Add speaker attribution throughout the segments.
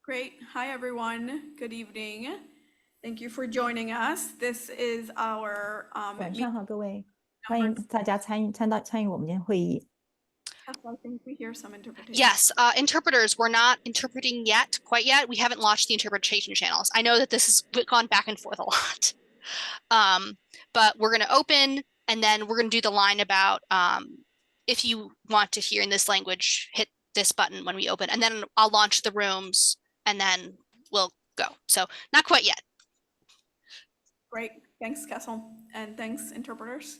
Speaker 1: Great. Hi, everyone. Good evening. Thank you for joining us. This is our
Speaker 2: 晚上好，各位，欢
Speaker 1: number.
Speaker 2: 迎大家参与我们今天会议。
Speaker 1: I think we hear some interpretation.
Speaker 3: Yes, interpreters, we're not interpreting yet, quite yet. We haven't launched the interpretation channels. I know that this has gone back and forth a lot. But we're going to open, and then we're going to do the line about if you want to hear in this language, hit this button when we open, and then I'll launch the rooms, and then we'll go. So not quite yet.
Speaker 1: Great. Thanks, Kessel. And thanks, interpreters.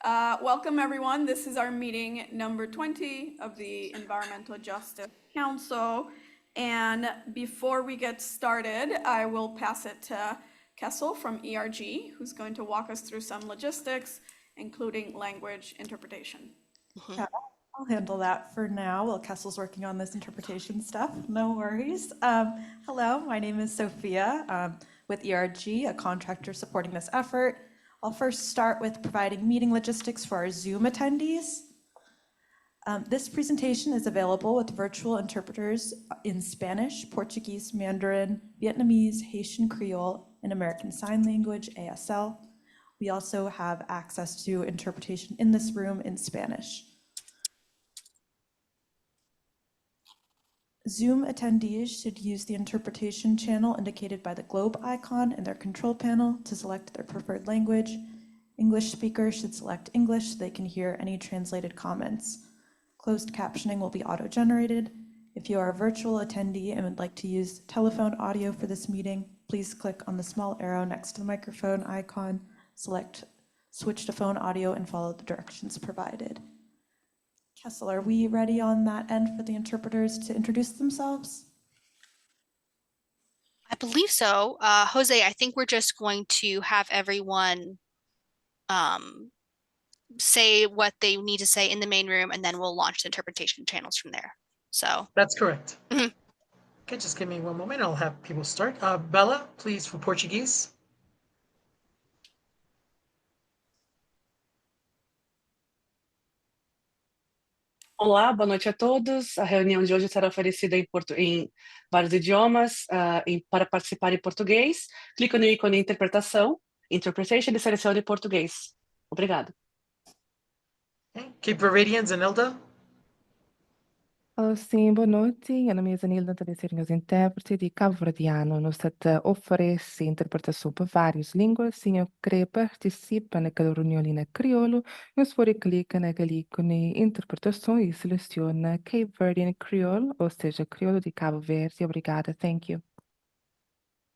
Speaker 1: Welcome, everyone. This is our meeting number 20 of the Environmental Justice Council. And before we get started, I will pass it to Kessel from ERG, who's going to walk us through some logistics, including language interpretation.
Speaker 4: I'll handle that for now while Kessel's working on this interpretation stuff. No worries. Hello, my name is Sophia with ERG, a contractor supporting this effort. I'll first start with providing meeting logistics for our Zoom attendees. This presentation is available with virtual interpreters in Spanish, Portuguese, Mandarin, Vietnamese, Haitian Creole, and American Sign Language, ASL. We also have access to interpretation in this room in Spanish. Zoom attendees should use the interpretation channel indicated by the globe icon in their control panel to select their preferred language. English speakers should select English so they can hear any translated comments. Closed captioning will be auto-generated. If you are a virtual attendee and would like to use telephone audio for this meeting, please click on the small arrow next to the microphone icon, select switch to phone audio, and follow the directions provided. Kessel, are we ready on that end for the interpreters to introduce themselves?
Speaker 3: I believe so. Jose, I think we're just going to have everyone say what they need to say in the main room, and then we'll launch the interpretation channels from there. So
Speaker 5: that's correct. Okay, just give me one moment. I'll have people start. Bella, please, for Portuguese.
Speaker 6: Olá, boa noite a todos. A reunião de hoje será oferecida em vários idiomas. Para participar em português, clique no ícone Interpretação, Interpretation, e selecione português. Obrigado.
Speaker 5: Okay. Cape Verdeans, Anilda.
Speaker 7: Sim, boa noite. Eu nome é Zanilda, estou a ser os intérprete de cabo-verdiano. Nós oferece interpretação para várias línguas. Se eu querer participar naquela reunião ali na crioulo, nós podemos clicar naquele ícone interpretação e seleciona Cape Verdean Creole, ou seja, crioulo de Cabo Verde. Obrigada, thank you.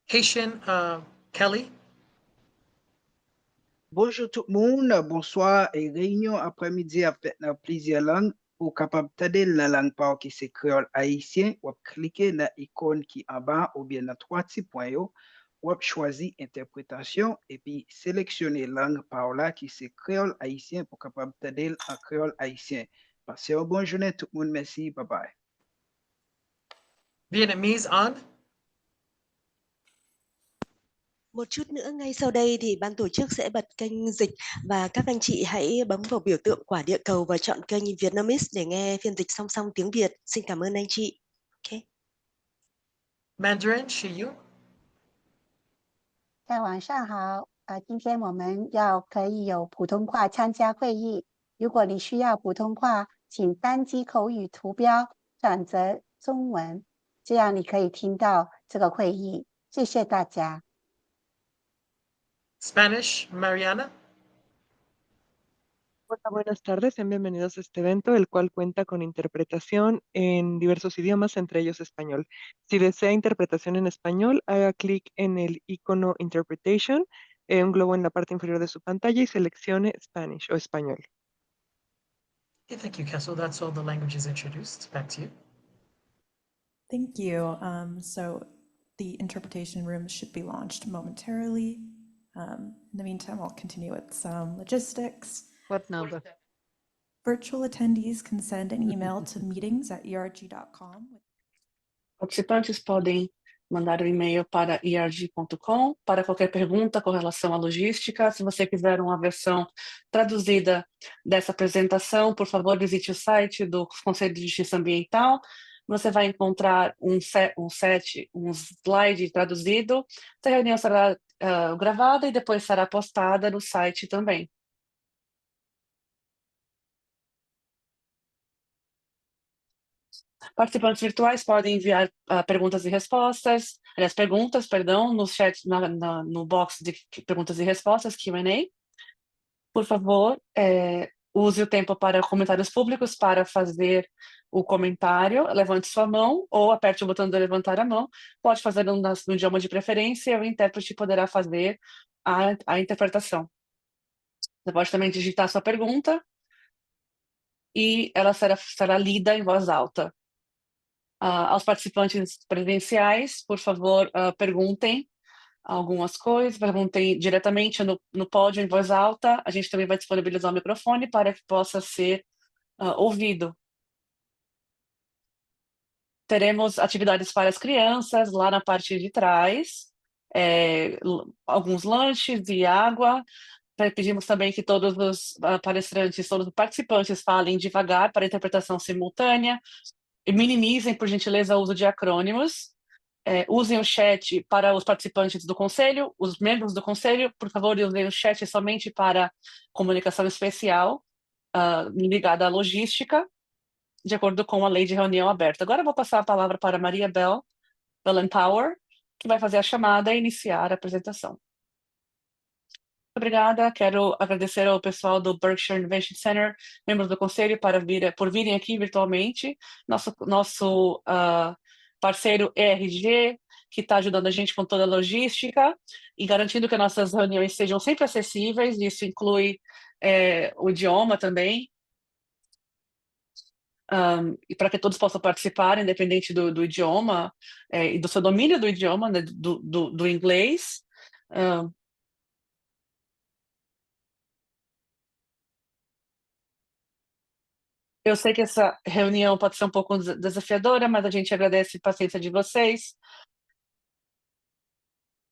Speaker 5: Haitian, Kelly.
Speaker 8: Bonjour tout le monde, bonsoir et réunion après-midi avec plusieurs langues. Pour capable d'aider la langue par qui c'est créole haïtien, ou cliquer dans l'icône qui en bas ou bien dans trois petits points, ou choisir interprétation et puis sélectionner langue par là qui c'est créole haïtien pour capable d'aider en créole haïtien. Passez une bonne journée tout le monde, merci, bye bye.
Speaker 5: Vietnamese on.
Speaker 9: Một chút nữa ngay sau đây thì ban tổ chức sẽ bật kênh dịch và các anh chị hãy bấm vào biểu tượng quả địa cầu và chọn kênh Vietnamese để nghe phiên dịch song song tiếng Việt. Xin cảm ơn anh chị. Okay.
Speaker 5: Mandarin, Shiyu.
Speaker 10: 大家晚上好，今天我们可以有普通话参加会议。如果你需要普通话，请单击口语图标，转折中文，这样你可以听到这个会议。谢谢大家。
Speaker 5: Spanish, Mariana.
Speaker 11: Hola, buenas tardes, sean bienvenidos a este evento, el cual cuenta con interpretación en diversos idiomas, entre ellos español. Si desea interpretación en español, haga clic en el icono Interpretation, un globo en la parte inferior de su pantalla, y seleccione Spanish o español.
Speaker 5: Okay, thank you, Kessel. That's all the languages introduced. Back to you.
Speaker 4: Thank you. So the interpretation rooms should be launched momentarily. In the meantime, I'll continue with some logistics.
Speaker 12: What number?
Speaker 4: Virtual attendees can send an email to meetings@erg.com.
Speaker 6: Participantes podem mandar um e-mail para erg.com para qualquer pergunta com relação à logística. Se você quiser uma versão traduzida dessa apresentação, por favor, visite o site do Conselho de Justiça Ambiental. Você vai encontrar um slide traduzido. Essa reunião será gravada e depois será postada no site também. Participantes virtuais podem enviar perguntas e respostas, aliás, perguntas, perdão, no chat, no box de perguntas e respostas, Q&A. Por favor, use o tempo para comentários públicos para fazer o comentário. Levante sua mão ou aperte o botão de levantar a mão. Pode fazer no idioma de preferência e o intérprete poderá fazer a interpretação. Você pode também digitar sua pergunta e ela será lida em voz alta. Aos participantes presenciais, por favor, perguntem algumas coisas, perguntem diretamente no pódio em voz alta. A gente também vai disponibilizar o microfone para que possa ser ouvido. Teremos atividades para as crianças lá na parte de trás, alguns lanches e água. Pedimos também que todos os palestrantes, todos os participantes falem devagar para interpretação simultânea e minimizem, por gentileza, o uso de acrônimos. Usem o chat para os participantes do conselho, os membros do conselho, por favor, usem o chat somente para comunicação especial ligada à logística, de acordo com a lei de reunião aberta. Agora eu vou passar a palavra para Maria Bellenpower, que vai fazer a chamada e iniciar a apresentação. Obrigada, quero agradecer ao pessoal do Berkshire Innovation Center, membros do conselho, por virem aqui virtualmente, nosso parceiro ERG, que está ajudando a gente com toda a logística e garantindo que nossas reuniões sejam sempre acessíveis, isso inclui o idioma também, e para que todos possam participar, independente do idioma e do seu domínio do idioma, né, do inglês. Eu sei que essa reunião pode ser um pouco desafiadora, mas a gente agradece a paciência de vocês.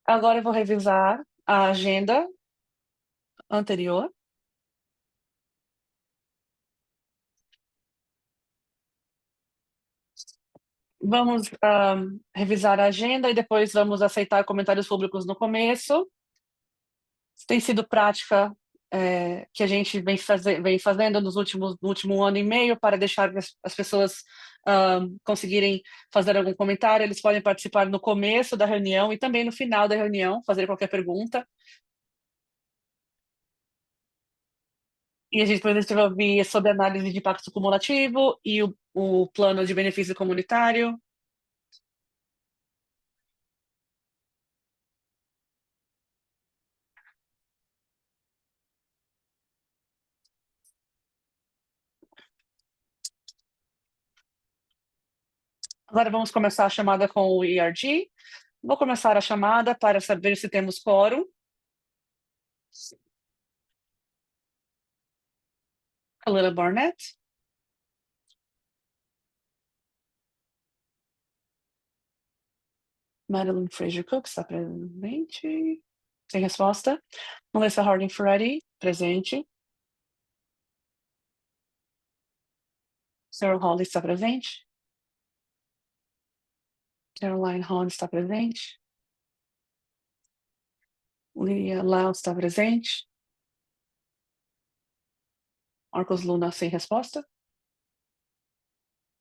Speaker 6: Agora eu vou revisar a agenda anterior. Vamos revisar a agenda e depois vamos aceitar comentários públicos no começo. Tem sido prática que a gente vem fazendo no último ano e meio para deixar as pessoas conseguirem fazer algum comentário. Eles podem participar no começo da reunião e também no final da reunião, fazer qualquer pergunta. E a gente vai ouvir sobre análise de impacto cumulativo e o plano de benefício comunitário. Agora vamos começar a chamada com o ERG. Vou começar a chamada para saber se temos quórum. Kalila Barnett. Madeline Fraser Cook está presente. Sem resposta. Melissa Harding Ferretti, presente. Sarah Holly está presente. Caroline Hahn está presente. Lydia Lau está presente. Marcos Luna sem resposta.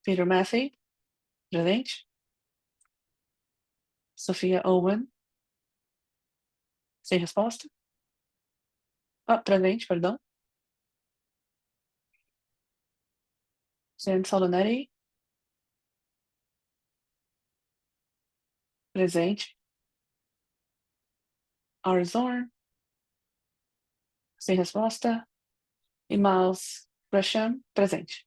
Speaker 6: Peter Maffei, presente. Sophia Owen, sem resposta. Presente, perdão. Jan Solonetti, presente. Arizona, sem resposta. E Miles Gresham, presente.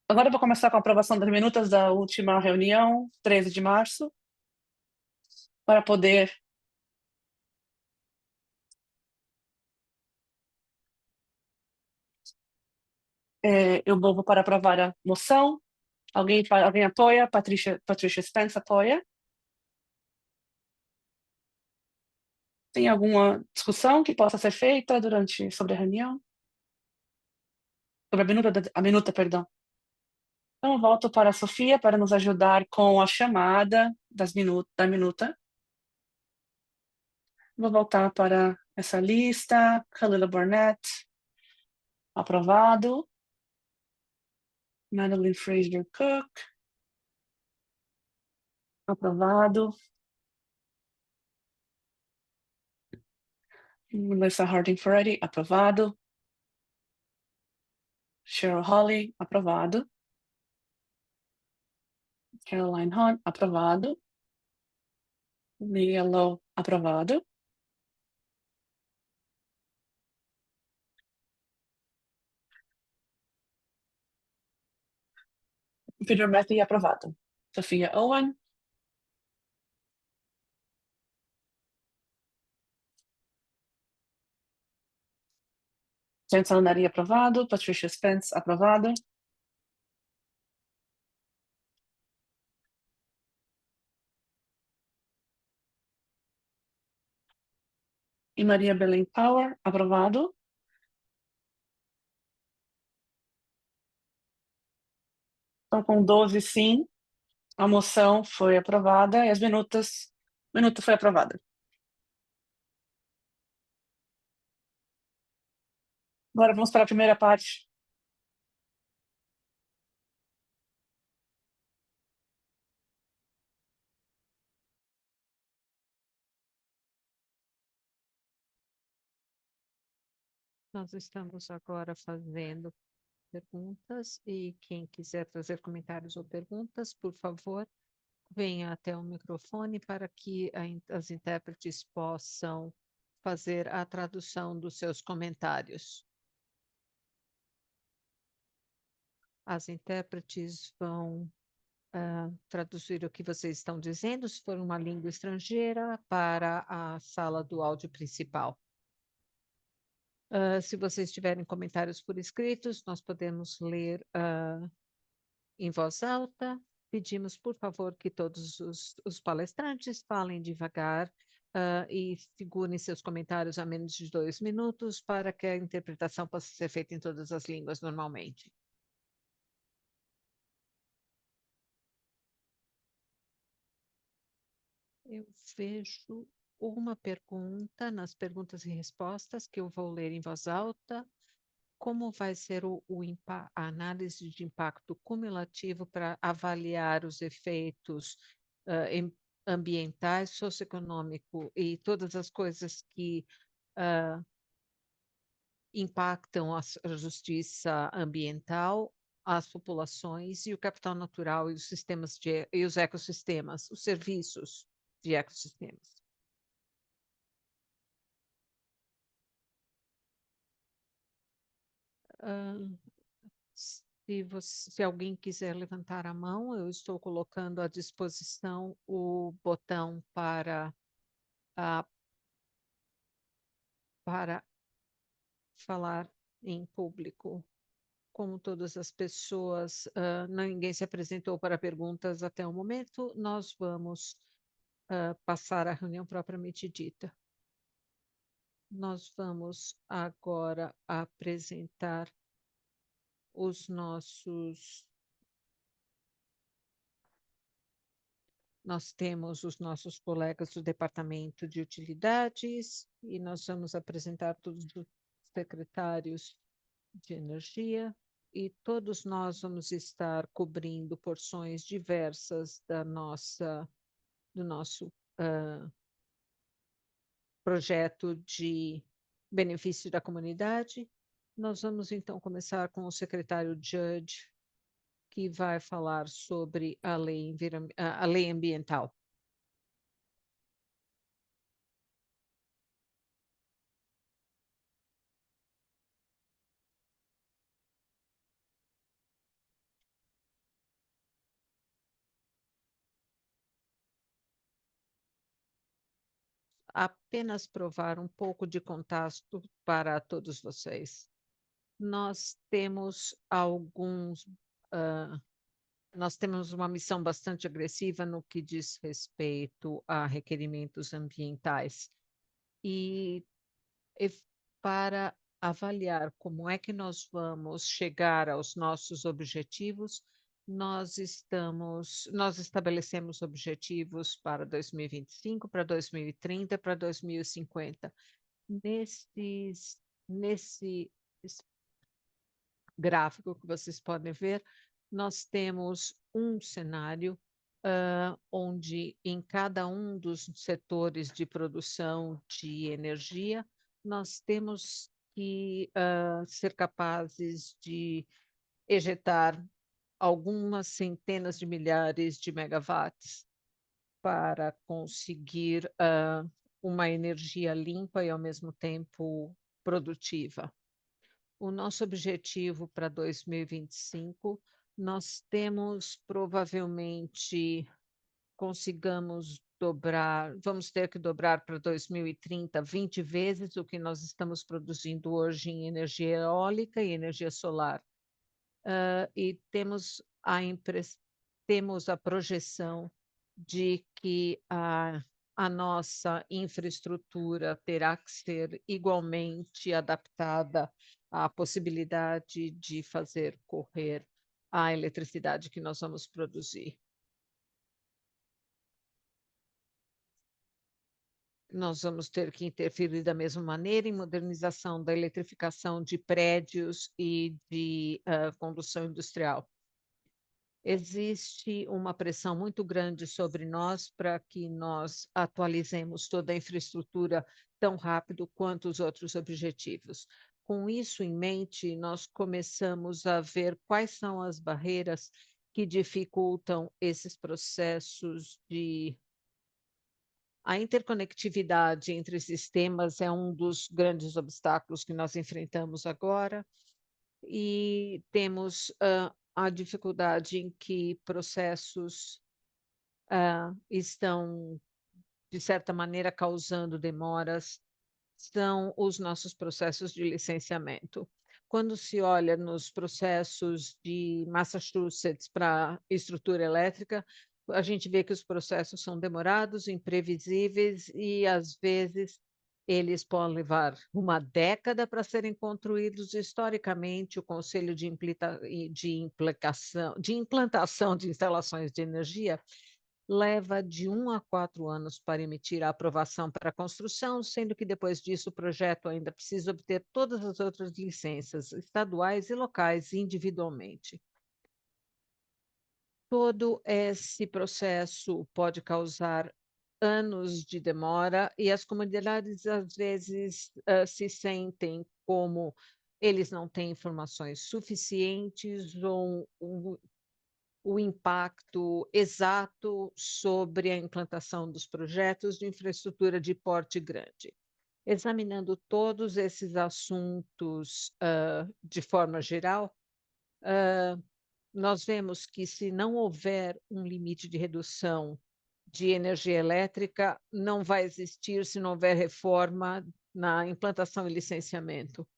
Speaker 6: Agora eu vou começar com a aprovação das minutas da última reunião, 13 de março, para poder eu vou para aprovar a moção. Alguém apoia? Patricia Spence apoia. Tem alguma discussão que possa ser feita sobre a reunião? Sobre a minuta, perdão. Então, eu volto para a Sofia para nos ajudar com a chamada da minuta. Vou voltar para essa lista. Khalila Burnett, aprovado. Madeline Fraser Cook, aprovado. Melissa Harding Ferretti, aprovado. Cheryl Holly, aprovado. Caroline Hunt, aprovado. Leah Lowe, aprovado. Peter Matthew, aprovado. Sophia Owen. Jensen Neri, aprovado. Patricia Spence, aprovado. E Maria Belém Power, aprovado. Então, com 12 sim, a moção foi aprovada e a minuta foi aprovada. Agora vamos para a primeira parte.
Speaker 12: Nós estamos agora fazendo perguntas e quem quiser trazer comentários ou perguntas, por favor, venha até o microfone para que as intérpretes possam fazer a tradução dos seus comentários. As intérpretes vão traduzir o que vocês estão dizendo, se for uma língua estrangeira, para a sala do áudio principal. Se vocês tiverem comentários por escritos, nós podemos ler em voz alta. Pedimos, por favor, que todos os palestrantes falem devagar e segurem seus comentários a menos de 2 minutos para que a interpretação possa ser feita em todas as línguas normalmente. Eu vejo uma pergunta nas perguntas e respostas que eu vou ler em voz alta. Como vai ser a análise de impacto cumulativo para avaliar os efeitos ambientais, socioeconômico e todas as coisas que impactam a justiça ambiental, as populações e o capital natural e os sistemas e os ecossistemas, os serviços de ecossistemas? Se alguém quiser levantar a mão, eu estou colocando à disposição o botão para falar em público. Como todas as pessoas, ninguém se apresentou para perguntas até o momento, nós vamos passar à reunião propriamente dita. Nós vamos agora apresentar Nós temos os nossos colegas do Departamento de Utilidades e nós vamos apresentar todos os secretários de energia e todos nós vamos estar cobrindo porções diversas do nosso projeto de benefício da comunidade. Nós vamos então começar com o secretário Judge, que vai falar sobre a lei ambiental. Apenas provar um pouco de contexto para todos vocês. Nós temos nós temos uma missão bastante agressiva no que diz respeito a requerimentos ambientais. e para avaliar como é que nós vamos chegar aos nossos objetivos, nós estabelecemos objetivos para 2025, para 2030, para 2050. Nesse gráfico que vocês podem ver, nós temos um cenário onde em cada um dos setores de produção de energia, nós temos que ser capazes de ejetar algumas centenas de milhares de megawatts para conseguir uma energia limpa e, ao mesmo tempo, produtiva. O nosso objetivo para 2025, nós temos provavelmente vamos ter que dobrar para 2030 20 vezes o que nós estamos produzindo hoje em energia eólica e energia solar. E temos a projeção de que a nossa infraestrutura terá que ser igualmente adaptada à possibilidade de fazer correr a eletricidade que nós vamos produzir. Nós vamos ter que interferir da mesma maneira em modernização da eletrificação de prédios e de condução industrial. Existe uma pressão muito grande sobre nós para que nós atualizemos toda a infraestrutura tão rápido quanto os outros objetivos. Com isso em mente, nós começamos a ver quais são as barreiras que dificultam esses processos de... A interconectividade entre sistemas é um dos grandes obstáculos que nós enfrentamos agora, e temos a dificuldade em que processos estão, de certa maneira, causando demoras, são os nossos processos de licenciamento. Quando se olha nos processos de Massachusetts para estrutura elétrica, a gente vê que os processos são demorados, imprevisíveis e, às vezes, eles podem levar uma década para serem construídos. Historicamente, o Conselho de Implantação de Instalações de Energia leva de 1 a 4 anos para emitir a aprovação para a construção, sendo que depois disso o projeto ainda precisa obter todas as outras licenças estaduais e locais individualmente. Todo esse processo pode causar anos de demora e as comunidades, às vezes, se sentem como eles não têm informações suficientes ou o impacto exato sobre a implantação dos projetos de infraestrutura de porte grande. Examinando todos esses assuntos de forma geral, nós vemos que, se não houver um limite de redução de energia elétrica, não vai existir se não houver reforma na implantação e licenciamento.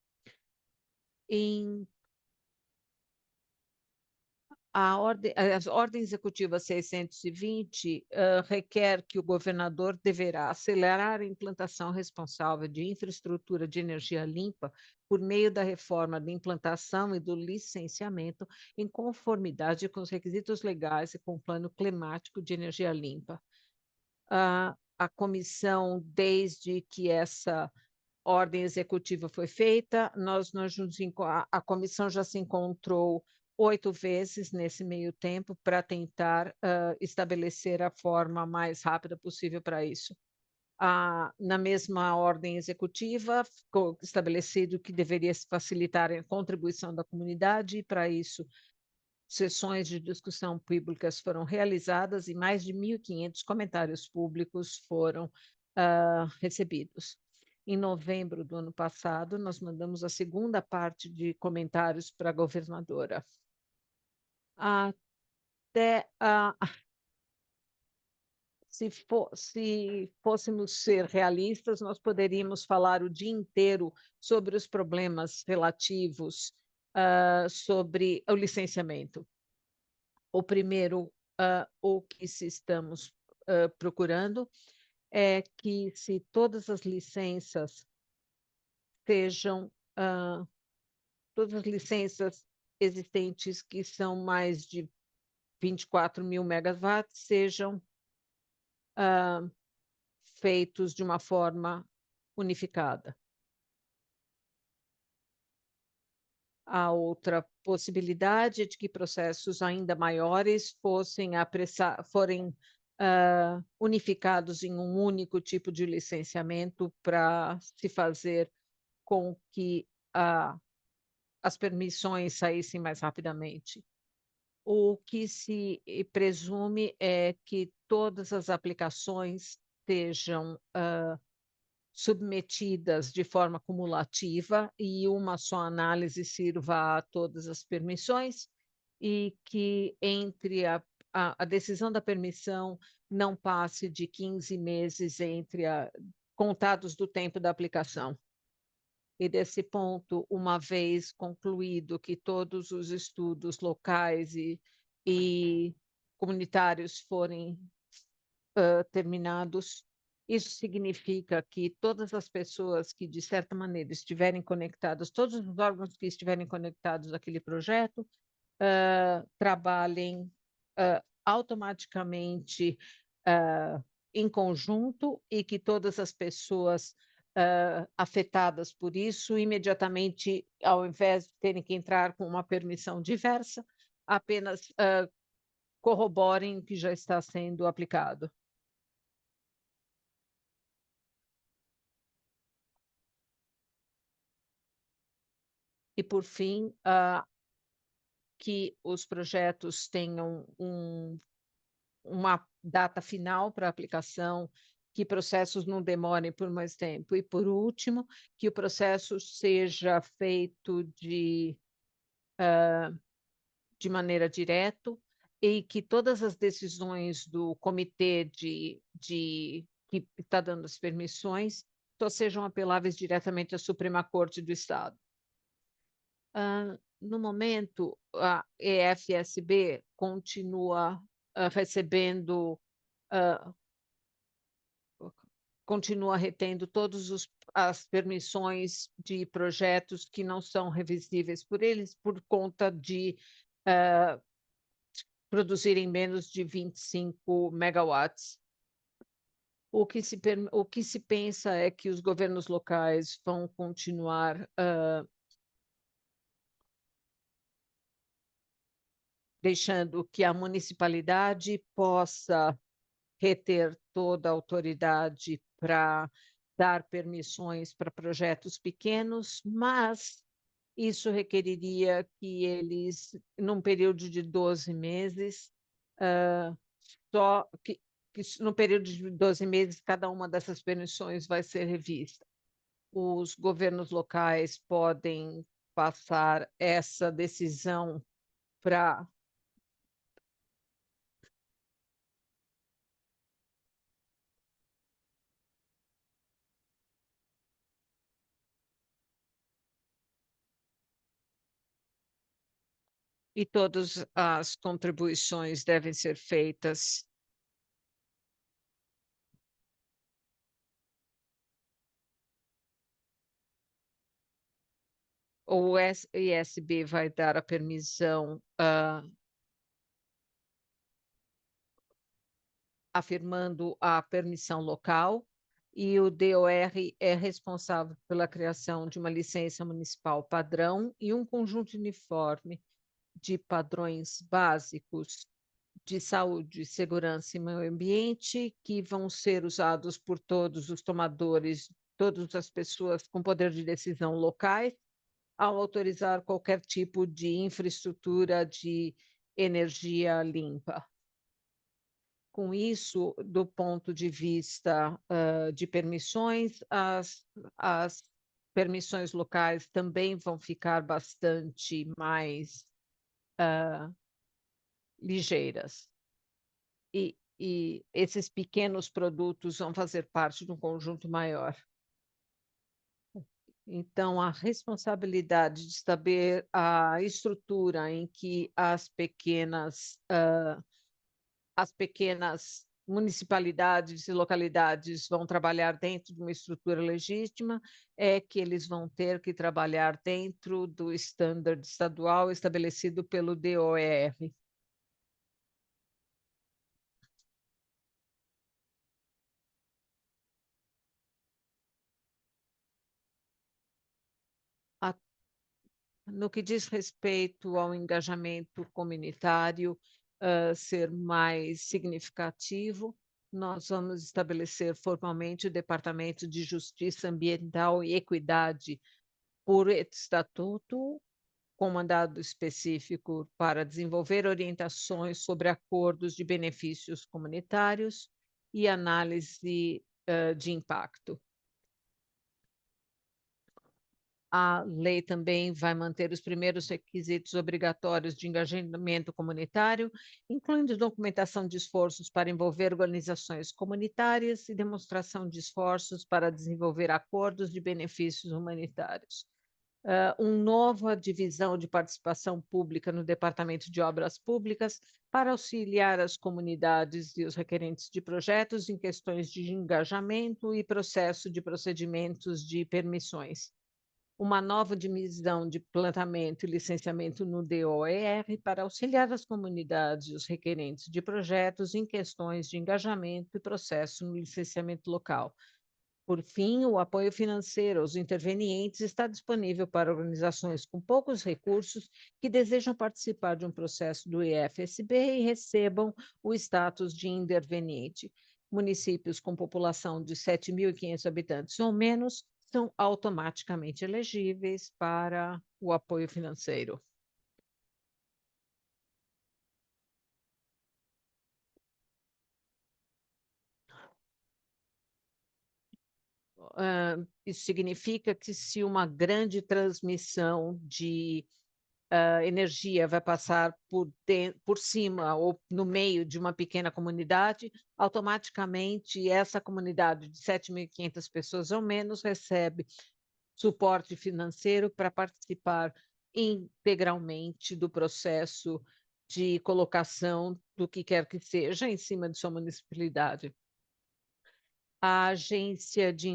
Speaker 12: A ordem executiva 620 requer que o governador deverá acelerar a implantação responsável de infraestrutura de energia limpa por meio da reforma da implantação e do licenciamento em conformidade com os requisitos legais e com o plano climático de energia limpa. A comissão, desde que essa ordem executiva foi feita, a comissão já se encontrou 8 vezes nesse meio tempo para tentar estabelecer a forma mais rápida possível para isso. Na mesma ordem executiva, ficou estabelecido que deveria se facilitar a contribuição da comunidade, e para isso, sessões de discussão públicas foram realizadas e mais de 1.500 comentários públicos foram recebidos. Em novembro do ano passado, nós mandamos a segunda parte de comentários para a governadora. Se fôssemos ser realistas, nós poderíamos falar o dia inteiro sobre os problemas relativos sobre o licenciamento. O primeiro, o que estamos procurando é que se todas as licenças sejam, todas as licenças existentes que são mais de 24.000 megawatts sejam feitos de uma forma unificada. A outra possibilidade é de que processos ainda maiores forem unificados em um único tipo de licenciamento para se fazer com que as permissões saíssem mais rapidamente. O que se presume é que todas as aplicações sejam submetidas de forma cumulativa e uma só análise sirva a todas as permissões e que entre a decisão da permissão não passe de 15 meses contados do tempo da aplicação. E desse ponto, uma vez concluído que todos os estudos locais e comunitários forem terminados, isso significa que todas as pessoas que, de certa maneira, estiverem conectadas, todos os órgãos que estiverem conectados àquele projeto, trabalhem automaticamente em conjunto e que todas as pessoas afetadas por isso, imediatamente, ao invés de terem que entrar com uma permissão diversa, apenas corroborem o que já está sendo aplicado. E, por fim, que os projetos tenham uma data final para aplicação, que processos não demorem por mais tempo. E, por último, que o processo seja feito de maneira direta e que todas as decisões do comitê que está dando as permissões só sejam apeláveis diretamente à Suprema Corte do Estado. No momento, a EFSB continua recebendo, continua retendo todas as permissões de projetos que não são revisíveis por eles por conta de produzirem menos de 25 megawatts. O que se pensa é que os governos locais vão continuar deixando que a municipalidade possa reter toda a autoridade para dar permissões para projetos pequenos, mas isso requeriria que eles, num período de 12 meses, no período de 12 meses, cada uma dessas permissões vai ser revista. Os governos locais podem passar essa decisão para e todas as contribuições devem ser feitas o ISB vai dar a permissão afirmando a permissão local e o DOR é responsável pela criação de uma licença municipal padrão e um conjunto uniforme de padrões básicos de saúde, segurança e meio ambiente que vão ser usados por todos os tomadores, todas as pessoas com poder de decisão locais, ao autorizar qualquer tipo de infraestrutura de energia limpa. Com isso, do ponto de vista de permissões, as permissões locais também vão ficar bastante mais ligeiras. E esses pequenos produtos vão fazer parte de um conjunto maior. Então, a responsabilidade de saber a estrutura em que as pequenas municipalidades e localidades vão trabalhar dentro de uma estrutura legítima, é que eles vão ter que trabalhar dentro do standard estadual estabelecido pelo DOER. No que diz respeito ao engajamento comunitário ser mais significativo, nós vamos estabelecer formalmente o Departamento de Justiça Ambiental e Equidade por estatuto, com mandado específico para desenvolver orientações sobre acordos de benefícios comunitários e análise de impacto. A lei também vai manter os primeiros requisitos obrigatórios de engajamento comunitário, incluindo documentação de esforços para envolver organizações comunitárias e demonstração de esforços para desenvolver acordos de benefícios humanitários. Uma nova divisão de participação pública no Departamento de Obras Públicas para auxiliar as comunidades e os requerentes de projetos em questões de engajamento e processo de procedimentos de permissões. Uma nova divisão de plantamento e licenciamento no DOER para auxiliar as comunidades e os requerentes de projetos em questões de engajamento e processo no licenciamento local. Por fim, o apoio financeiro aos intervenientes está disponível para organizações com poucos recursos que desejam participar de um processo do IFSB e recebam o status de interveniente. Municípios com população de 7.500 habitantes ou menos são automaticamente elegíveis para o apoio financeiro. Isso significa que se uma grande transmissão de energia vai passar por cima ou no meio de uma pequena comunidade, automaticamente essa comunidade de 7.500 pessoas ou menos recebe suporte financeiro para participar integralmente do processo de colocação do que quer que seja em cima de sua municipalidade. A Agência de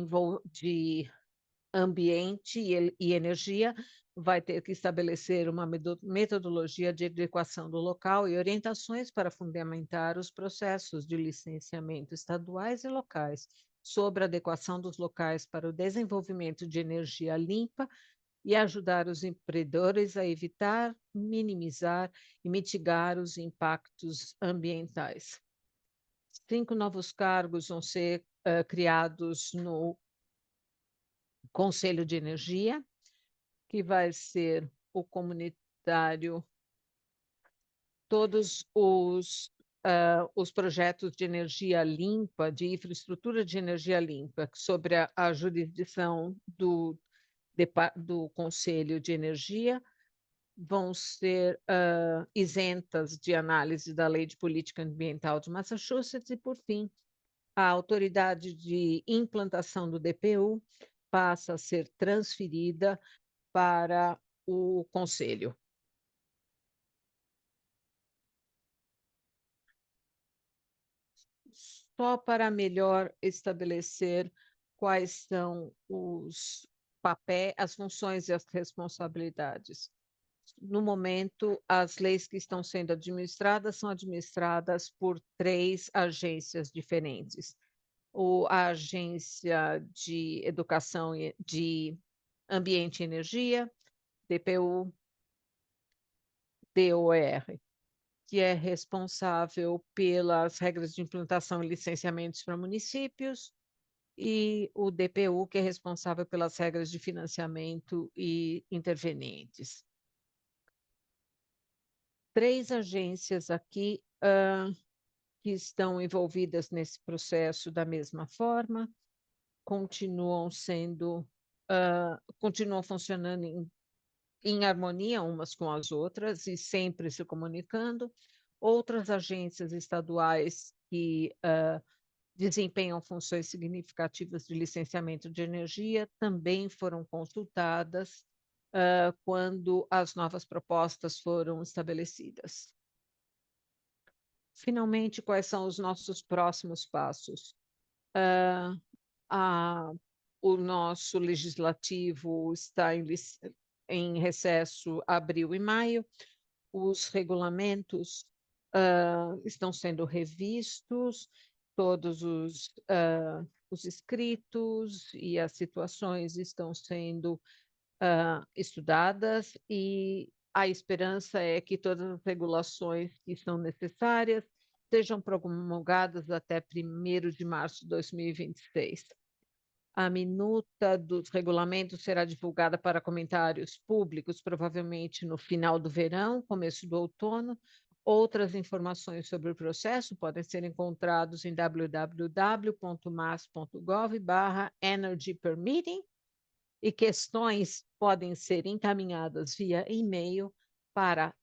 Speaker 12: Ambiente e Energia vai ter que estabelecer uma metodologia de adequação do local e orientações para fundamentar os processos de licenciamento estaduais e locais sobre a adequação dos locais para o desenvolvimento de energia limpa e ajudar os empreendedores a evitar, minimizar e mitigar os impactos ambientais. 5 novos cargos vão ser criados no Conselho de Energia, que vai ser o comunitário, todos os projetos de energia limpa, de infraestrutura de energia limpa, sobre a jurisdição do Conselho de Energia, vão ser isentas de análise da Lei de Política Ambiental de Massachusetts e, por fim, a autoridade de implantação do DPU passa a ser transferida para o Conselho. Só para melhor estabelecer quais são os papéis, as funções e as responsabilidades. No momento, as leis que estão sendo administradas são administradas por 3 agências diferentes. A Agência de Educação de Ambiente e Energia, DPU, DOER, que é responsável pelas regras de implantação e licenciamentos para municípios, e o DPU, que é responsável pelas regras de financiamento e intervenientes. 3 agências aqui que estão envolvidas nesse processo da mesma forma, continuam funcionando em harmonia umas com as outras e sempre se comunicando. Outras agências estaduais que desempenham funções significativas de licenciamento de energia também foram consultadas quando as novas propostas foram estabelecidas. finalmente, quais são os nossos próximos passos? O nosso legislativo está em recesso abril e maio, os regulamentos estão sendo revistos, todos os escritos e as situações estão sendo estudadas, e a esperança é que todas as regulações que são necessárias sejam promulgadas até 1º de março de 2026. A minuta dos regulamentos será divulgada para comentários públicos, provavelmente no final do verão, começo do outono. Outras informações sobre o processo podem ser encontrados em www.mas.gov/energypermitting, e questões podem ser encaminhadas via e-mail para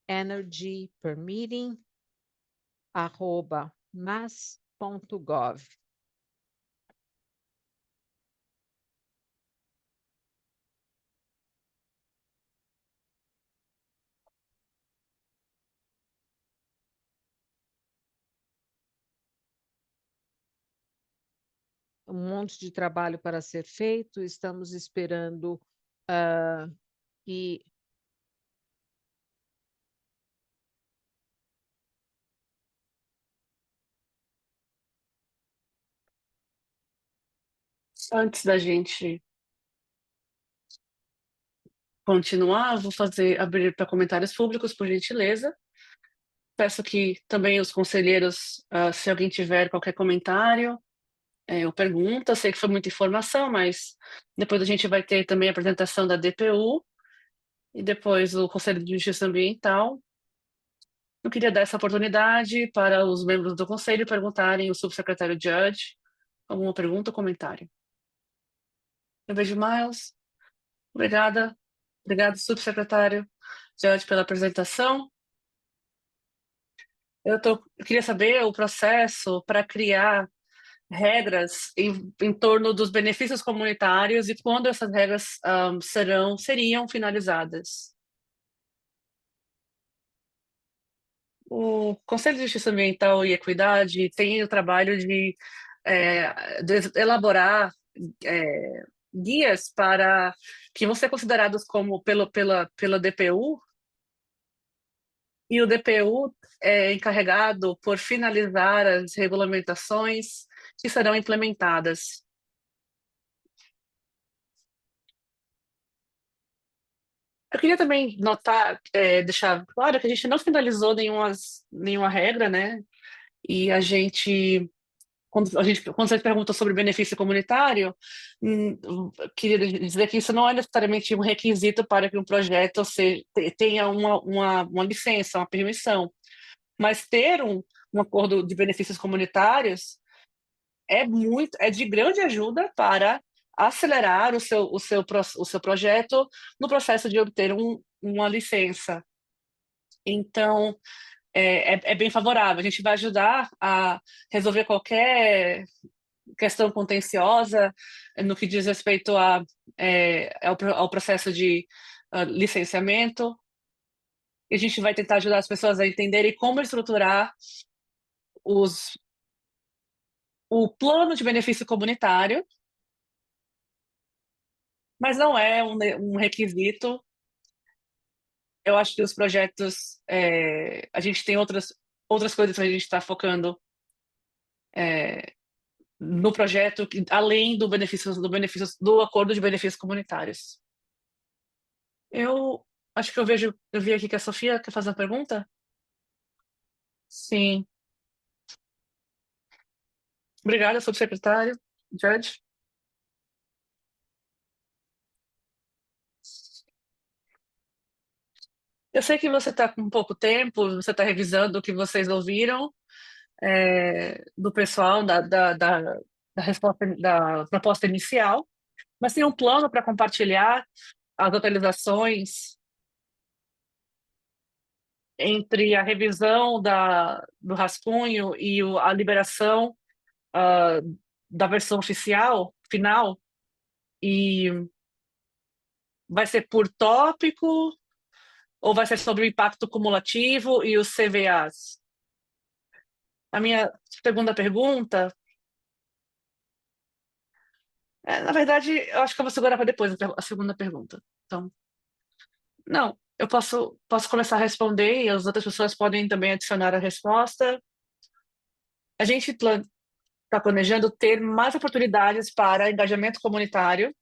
Speaker 12: energypermitting@mas.gov. Um monte de trabalho para ser feito, estamos esperando que
Speaker 6: Antes da gente continuar, vou abrir para comentários públicos, por gentileza. Peço que também os conselheiros, se alguém tiver qualquer comentário ou pergunta, sei que foi muita informação, mas depois a gente vai ter também a apresentação da DPU e depois o Conselho de Justiça Ambiental. Eu queria dar essa oportunidade para os membros do Conselho perguntarem ao subsecretário Judge alguma pergunta ou comentário. Eu vejo Miles. Obrigada. Obrigado, subsecretário Judge, pela apresentação. Eu queria saber o processo para criar regras em torno dos benefícios comunitários e quando essas regras seriam finalizadas. O Conselho de Justiça Ambiental e Equidade tem o trabalho de elaborar guias para que vão ser considerados como pela DPU, e o DPU é encarregado por finalizar as regulamentações que serão implementadas. Eu queria também deixar claro que a gente não finalizou nenhuma regra, né? E quando você pergunta sobre benefício comunitário, queria dizer que isso não é necessariamente um requisito para que um projeto tenha uma licença, uma permissão. Mas ter um acordo de benefícios comunitários é de grande ajuda para acelerar o seu projeto no processo de obter uma licença. Então, é bem favorável. A gente vai ajudar a resolver qualquer questão contenciosa no que diz respeito ao processo de licenciamento. E a gente vai tentar ajudar as pessoas a entenderem como estruturar o plano de benefício comunitário, mas não é um requisito. Eu acho que os projetos, a gente tem outras coisas que a gente está focando no projeto, além do acordo de benefícios comunitários. Eu acho que eu vi aqui que a Sofia quer fazer uma pergunta? Sim. Obrigada, subsecretário. Judge. Eu sei que você está com pouco tempo, você está revisando o que vocês ouviram do pessoal da resposta da proposta inicial, mas tem um plano para compartilhar as atualizações entre a revisão do rascunho e a liberação da versão oficial, final, e vai ser por tópico ou vai ser sobre o impacto cumulativo e os CVAs? A minha segunda pergunta, na verdade, eu acho que eu vou segurar para depois a segunda pergunta. Então, não, eu posso começar a responder e as outras pessoas podem também adicionar a resposta. A gente está planejando ter mais oportunidades para engajamento comunitário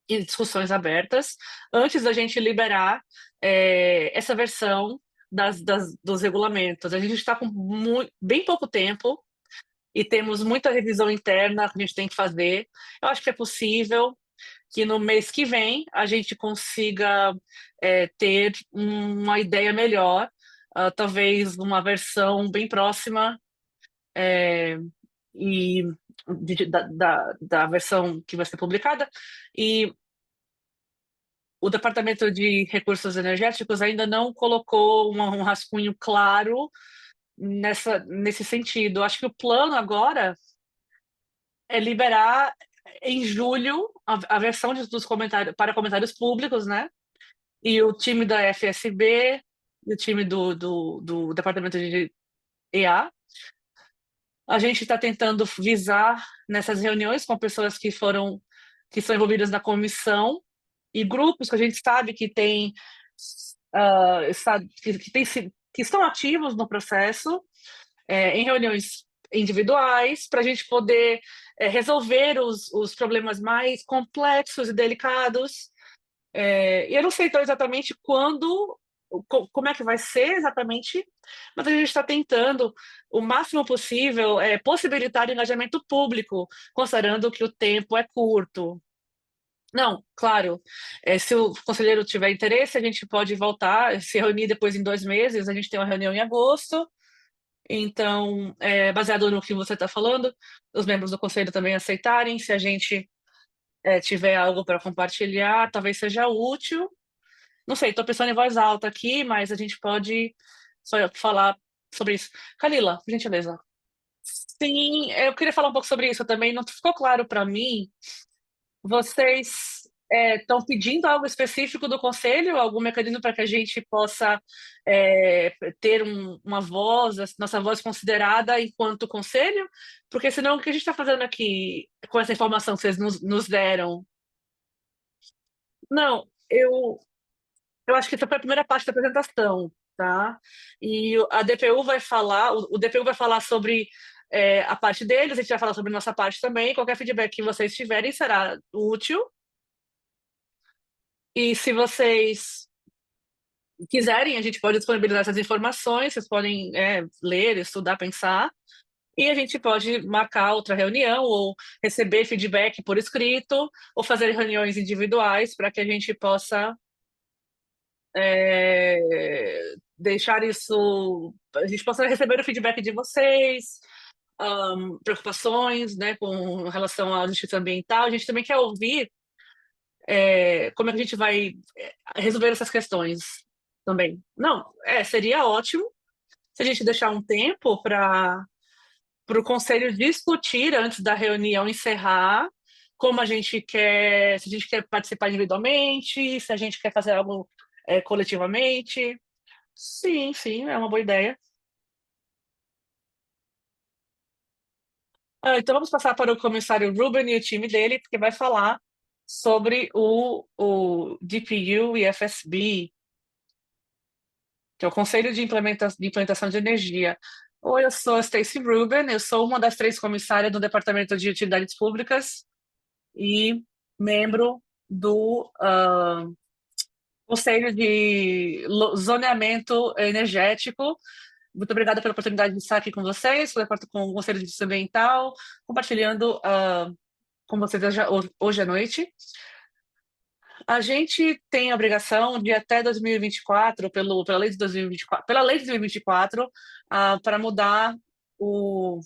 Speaker 6: e discussões abertas antes da gente liberar essa versão dos regulamentos. A gente está com bem pouco tempo e temos muita revisão interna que a gente tem que fazer. Eu acho que é possível que no mês que vem a gente consiga ter uma ideia melhor, talvez uma versão bem próxima e da versão que vai ser publicada. E o Departamento de Recursos Energéticos ainda não colocou um rascunho claro nesse sentido. Acho que o plano agora é liberar em julho a versão dos comentários para comentários públicos, né? E o time da FSB e o time do Departamento de EA, a gente está tentando visar nessas reuniões com pessoas que são envolvidas na comissão e grupos que a gente sabe que que estão ativos no processo, em reuniões individuais, para a gente poder resolver os problemas mais complexos e delicados. E eu não sei então exatamente como é que vai ser exatamente, mas a gente está tentando o máximo possível possibilitar o engajamento público, considerando que o tempo é curto. Não, claro, se o conselheiro tiver interesse, a gente pode voltar, se reunir depois em 2 meses, a gente tem uma reunião em agosto, então, baseado no que você está falando, os membros do conselho também aceitarem, se a gente tiver algo para compartilhar, talvez seja útil. Não sei, estou pensando em voz alta aqui, mas a gente pode só falar sobre isso. Kalila, por gentileza. Sim, eu queria falar um pouco sobre isso também. Não ficou claro para mim. Vocês estão pedindo algo específico do conselho, algum mecanismo para que a gente possa ter uma voz, nossa voz considerada enquanto conselho? Porque senão o que a gente está fazendo aqui com essa informação que vocês nos deram? Não, eu acho que essa foi a primeira parte da apresentação, tá? E a DPU vai falar, o DPU vai falar sobre a parte deles, a gente vai falar sobre nossa parte também. Qualquer feedback que vocês tiverem será útil. E se vocês quiserem, a gente pode disponibilizar essas informações, vocês podem ler, estudar, pensar, e a gente pode marcar outra reunião, ou receber feedback por escrito, ou fazer reuniões individuais para que a gente possa deixar isso, a gente possa receber o feedback de vocês, preocupações, né, com relação à justiça ambiental. A gente também quer ouvir como é que a gente vai resolver essas questões também. Não, seria ótimo se a gente deixar um tempo para o conselho discutir antes da reunião encerrar, como a gente quer, se a gente quer participar individualmente, se a gente quer fazer algo coletivamente. Sim, sim, é uma boa ideia. Então vamos passar para o comissário Ruben e o time dele, porque vai falar sobre o DPU e FSB, que é o Conselho de Implementação de Energia. Oi, eu sou a Stacey Ruben, eu sou uma das 3 comissárias do Departamento de Utilidades Públicas e membro do Conselho de Zoneamento Energético. Muito obrigada pela oportunidade de estar aqui com vocês, com o Conselho de Justiça Ambiental, compartilhando com vocês hoje à noite. A gente tem a obrigação de até 2024, pela lei de 2024, para mudar o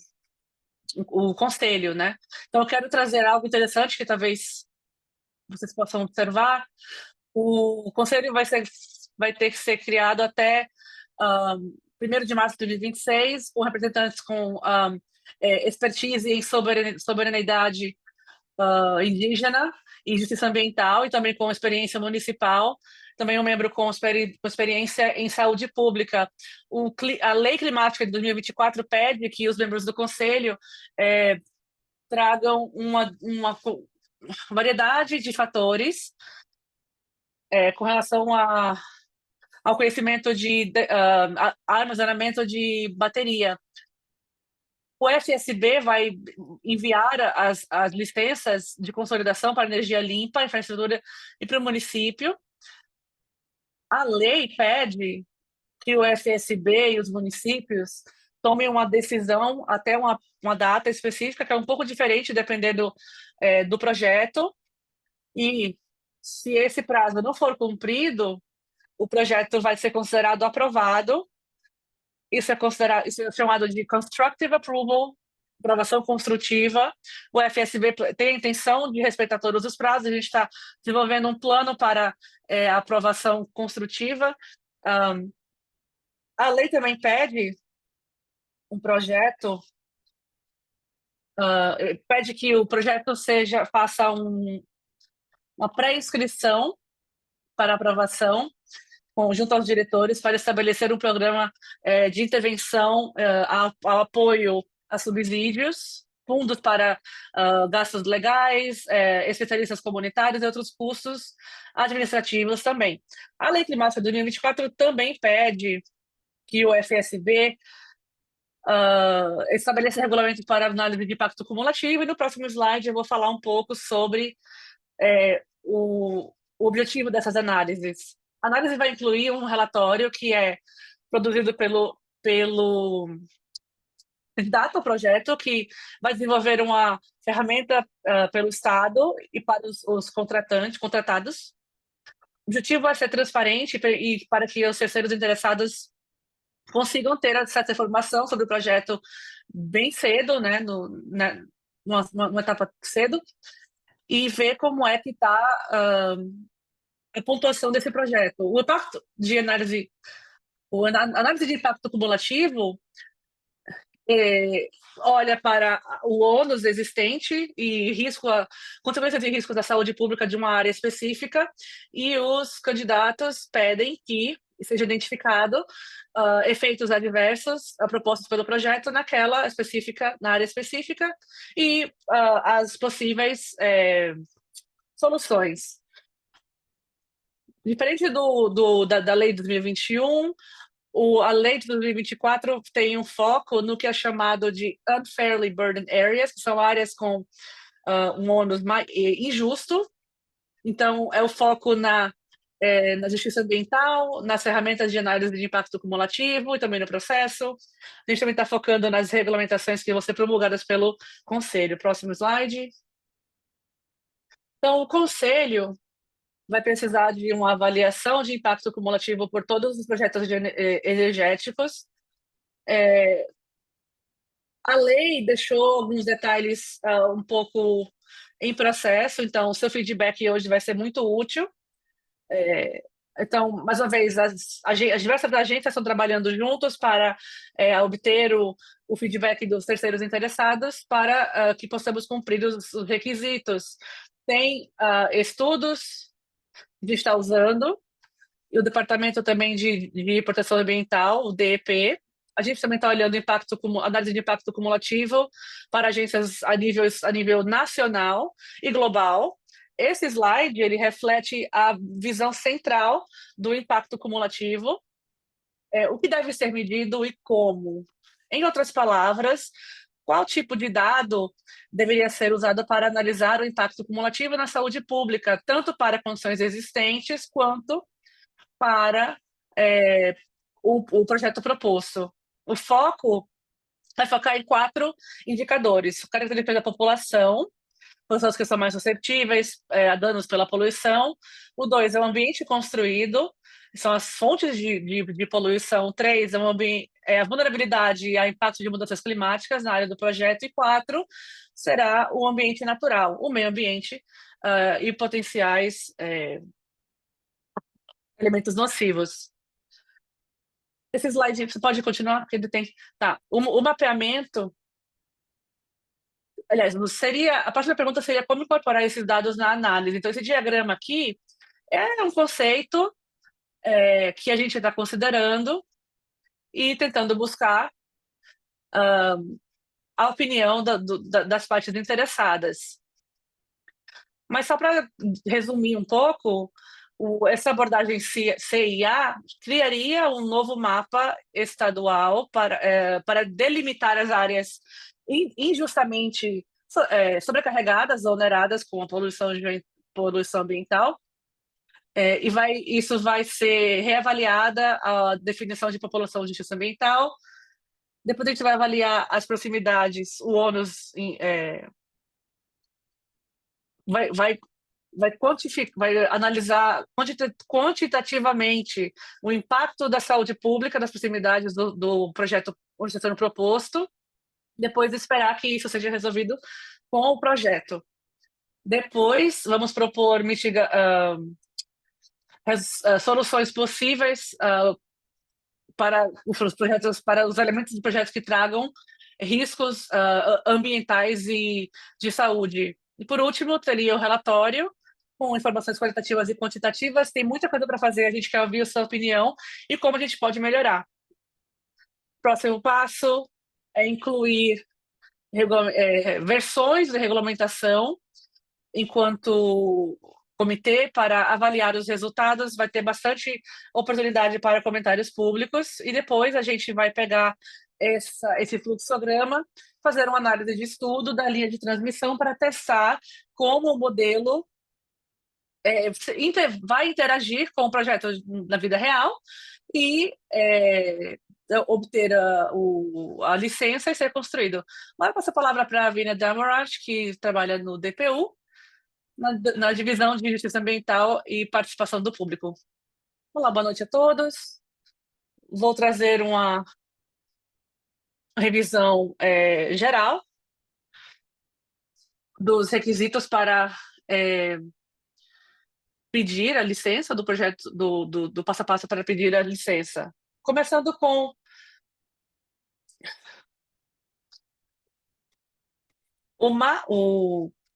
Speaker 6: conselho, né? Então eu quero trazer algo interessante que talvez vocês possam observar. O conselho vai ter que ser criado até 1º de março de 2026, com representantes com expertise em soberanidade indígena e justiça ambiental e também com experiência municipal, também um membro com experiência em saúde pública. A Lei Climática de 2024 pede que os membros do Conselho tragam uma variedade de fatores com relação ao conhecimento de armazenamento de bateria. O FSB vai enviar as licenças de consolidação para energia limpa, infraestrutura e para o município. A lei pede que o FSB e os municípios tomem uma decisão até uma data específica, que é um pouco diferente dependendo do projeto. E se esse prazo não for cumprido, o projeto vai ser considerado aprovado. Isso é chamado de constructive approval, aprovação construtiva. O FSB tem a intenção de respeitar todos os prazos. A gente está desenvolvendo um plano para a aprovação construtiva. A lei também pede um projeto, pede que o projeto faça uma pré-inscrição para aprovação, junto aos diretores, para estabelecer um programa de intervenção ao apoio a subsídios, fundos para gastos legais, especialistas comunitários e outros custos administrativos também. A Lei Climática de 2024 também pede que o FSB estabeleça regulamentos para análise de impacto cumulativo, e no próximo slide eu vou falar um pouco sobre o objetivo dessas análises. A análise vai incluir um relatório que é produzido pelo candidato ao projeto, que vai desenvolver uma ferramenta pelo Estado e para os contratados. O objetivo é ser transparente e para que os terceiros interessados consigam ter essa informação sobre o projeto bem cedo, né, numa etapa cedo, e ver como é que está a pontuação desse projeto. O impacto de análise de impacto cumulativo olha para o ônus existente e consequências de riscos da saúde pública de uma área específica, e os candidatos pedem que seja identificado efeitos adversos propostos pelo projeto na área específica, e as possíveis soluções. Diferente da lei de 2021, a lei de 2024 tem um foco no que é chamado de unfairly burdened areas, que são áreas com um ônus injusto. Então, é o foco na justiça ambiental, nas ferramentas de análise de impacto cumulativo e também no processo. A gente também está focando nas regulamentações que vão ser promulgadas pelo Conselho. Próximo slide. Então, o Conselho vai precisar de uma avaliação de impacto cumulativo por todos os projetos energéticos. A lei deixou alguns detalhes um pouco em processo, então o seu feedback hoje vai ser muito útil. Então, mais uma vez, as diversas agências estão trabalhando juntos para obter o feedback dos terceiros interessados para que possamos cumprir os requisitos. Tem estudos que a gente está usando, e o Departamento também de Proteção Ambiental, o DEP. A gente também está olhando análise de impacto cumulativo para agências a nível nacional e global. Esse slide ele reflete a visão central do impacto cumulativo, o que deve ser medido e como. Em outras palavras, qual tipo de dado deveria ser usado para analisar o impacto cumulativo na saúde pública, tanto para condições existentes quanto para o projeto proposto. O foco vai focar em 4 indicadores: características da população, pessoas que são mais suscetíveis a danos pela poluição. O 2 é o ambiente construído, são as fontes de poluição. 3 é a vulnerabilidade a impacto de mudanças climáticas na área do projeto. E 4 será o ambiente natural, o meio ambiente e potenciais elementos nocivos. Esse slide, você pode continuar? Porque ele tem... Tá. O mapeamento aliás, a próxima pergunta seria como incorporar esses dados na análise. Então, esse diagrama aqui é um conceito que a gente está considerando e tentando buscar a opinião das partes interessadas. Mas só para resumir um pouco, essa abordagem CIA criaria um novo mapa estadual para delimitar as áreas injustamente sobrecarregadas ou oneradas com a poluição ambiental. Isso vai ser reavaliada a definição de população de justiça ambiental. Depois a gente vai avaliar as proximidades, o ônus vai analisar quantitativamente o impacto da saúde pública das proximidades do projeto onde está sendo proposto, depois esperar que isso seja resolvido com o projeto. Depois, vamos propor soluções possíveis para os projetos, para os elementos do projeto que tragam riscos ambientais e de saúde. E, por último, teria o relatório com informações qualitativas e quantitativas. Tem muita coisa para fazer, a gente quer ouvir a sua opinião e como a gente pode melhorar. Próximo passo é incluir versões de regulamentação enquanto comitê para avaliar os resultados. Vai ter bastante oportunidade para comentários públicos e depois a gente vai pegar esse fluxograma, fazer uma análise de estudo da linha de transmissão para testar como o modelo vai interagir com o projeto na vida real e obter a licença e ser construído. Agora passo a palavra para a Vina Damorat, que trabalha no DPU, na divisão de Justiça Ambiental e Participação do Público. Olá, boa noite a todos. Vou trazer uma revisão geral dos requisitos para pedir a licença do projeto, do passo a passo para pedir a licença. Começando com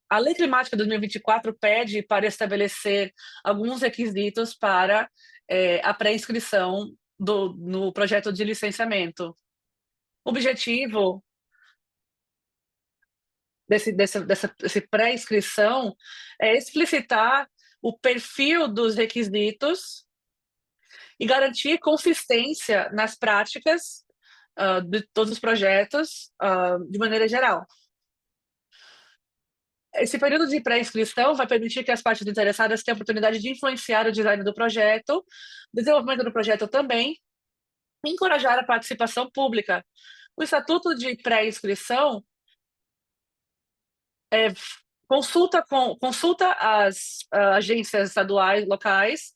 Speaker 6: a Lei Climática 2024 pede para estabelecer alguns requisitos para a pré-inscrição no projeto de licenciamento. O objetivo dessa pré-inscrição é explicitar o perfil dos requisitos e garantir consistência nas práticas de todos os projetos de maneira geral. Esse período de pré-inscrição vai permitir que as partes interessadas tenham a oportunidade de influenciar o design do projeto, o desenvolvimento do projeto também, e encorajar a participação pública. O Estatuto de Pré-Inscrição consulta as agências estaduais, locais,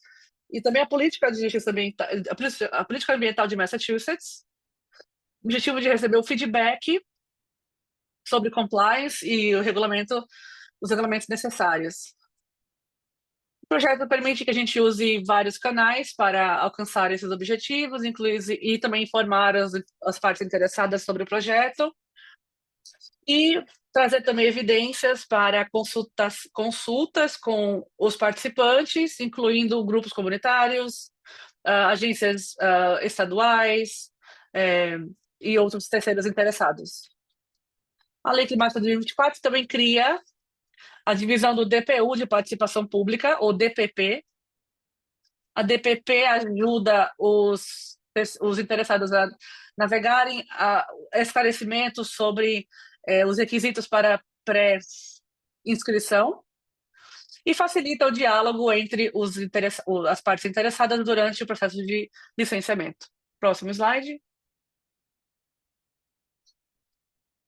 Speaker 6: e também a política de justiça ambiental, a política ambiental de Massachusetts, o objetivo de receber o feedback sobre compliance e os regulamentos necessários. O projeto permite que a gente use vários canais para alcançar esses objetivos, e também informar as partes interessadas sobre o projeto, e trazer também evidências para consultas com os participantes, incluindo grupos comunitários, agências estaduais e outros terceiros interessados. A Lei Climática 2024 também cria a divisão do DPU de Participação Pública, ou DPP. A DPP ajuda os interessados a navegarem esclarecimentos sobre os requisitos para pré-inscrição e facilita o diálogo entre as partes interessadas durante o processo de licenciamento. Próximo slide.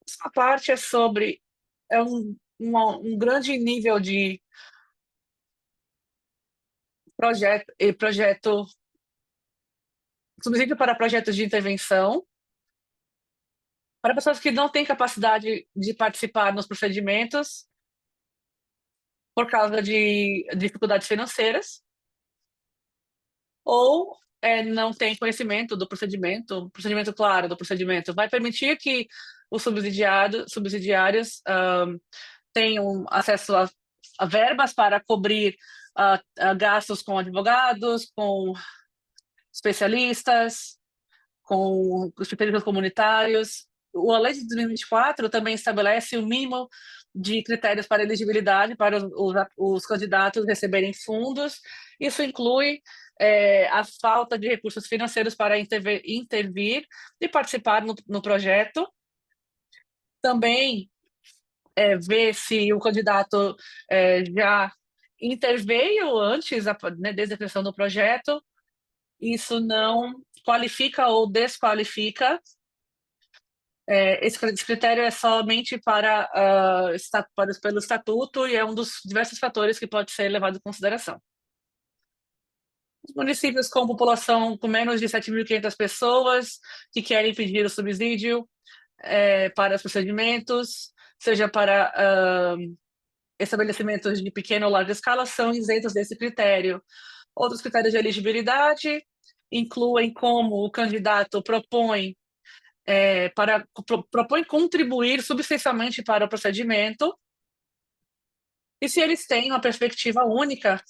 Speaker 6: Essa parte é sobre um grande nível de subsídio para projetos de intervenção para pessoas que não têm capacidade de participar nos procedimentos por causa de dificuldades financeiras ou não têm conhecimento do procedimento claro do procedimento. Vai permitir que os subsidiários tenham acesso a verbas para cobrir gastos com advogados, com especialistas, com os especialistas comunitários. A lei de 2024 também estabelece o mínimo de critérios para elegibilidade para os candidatos receberem fundos. Isso inclui a falta de recursos financeiros para intervir e participar no projeto. Também ver se o candidato já interveio antes, né, desde a criação do projeto. Isso não qualifica ou desqualifica. Esse critério é somente pelo estatuto e é um dos diversos fatores que pode ser levado em consideração. Os municípios com população com menos de 7.500 pessoas que querem pedir o subsídio para os procedimentos, seja para estabelecimentos de pequena ou larga escala, são isentos desse critério. Outros critérios de elegibilidade incluem como o candidato propõe contribuir substancialmente para o procedimento e se eles têm uma perspectiva única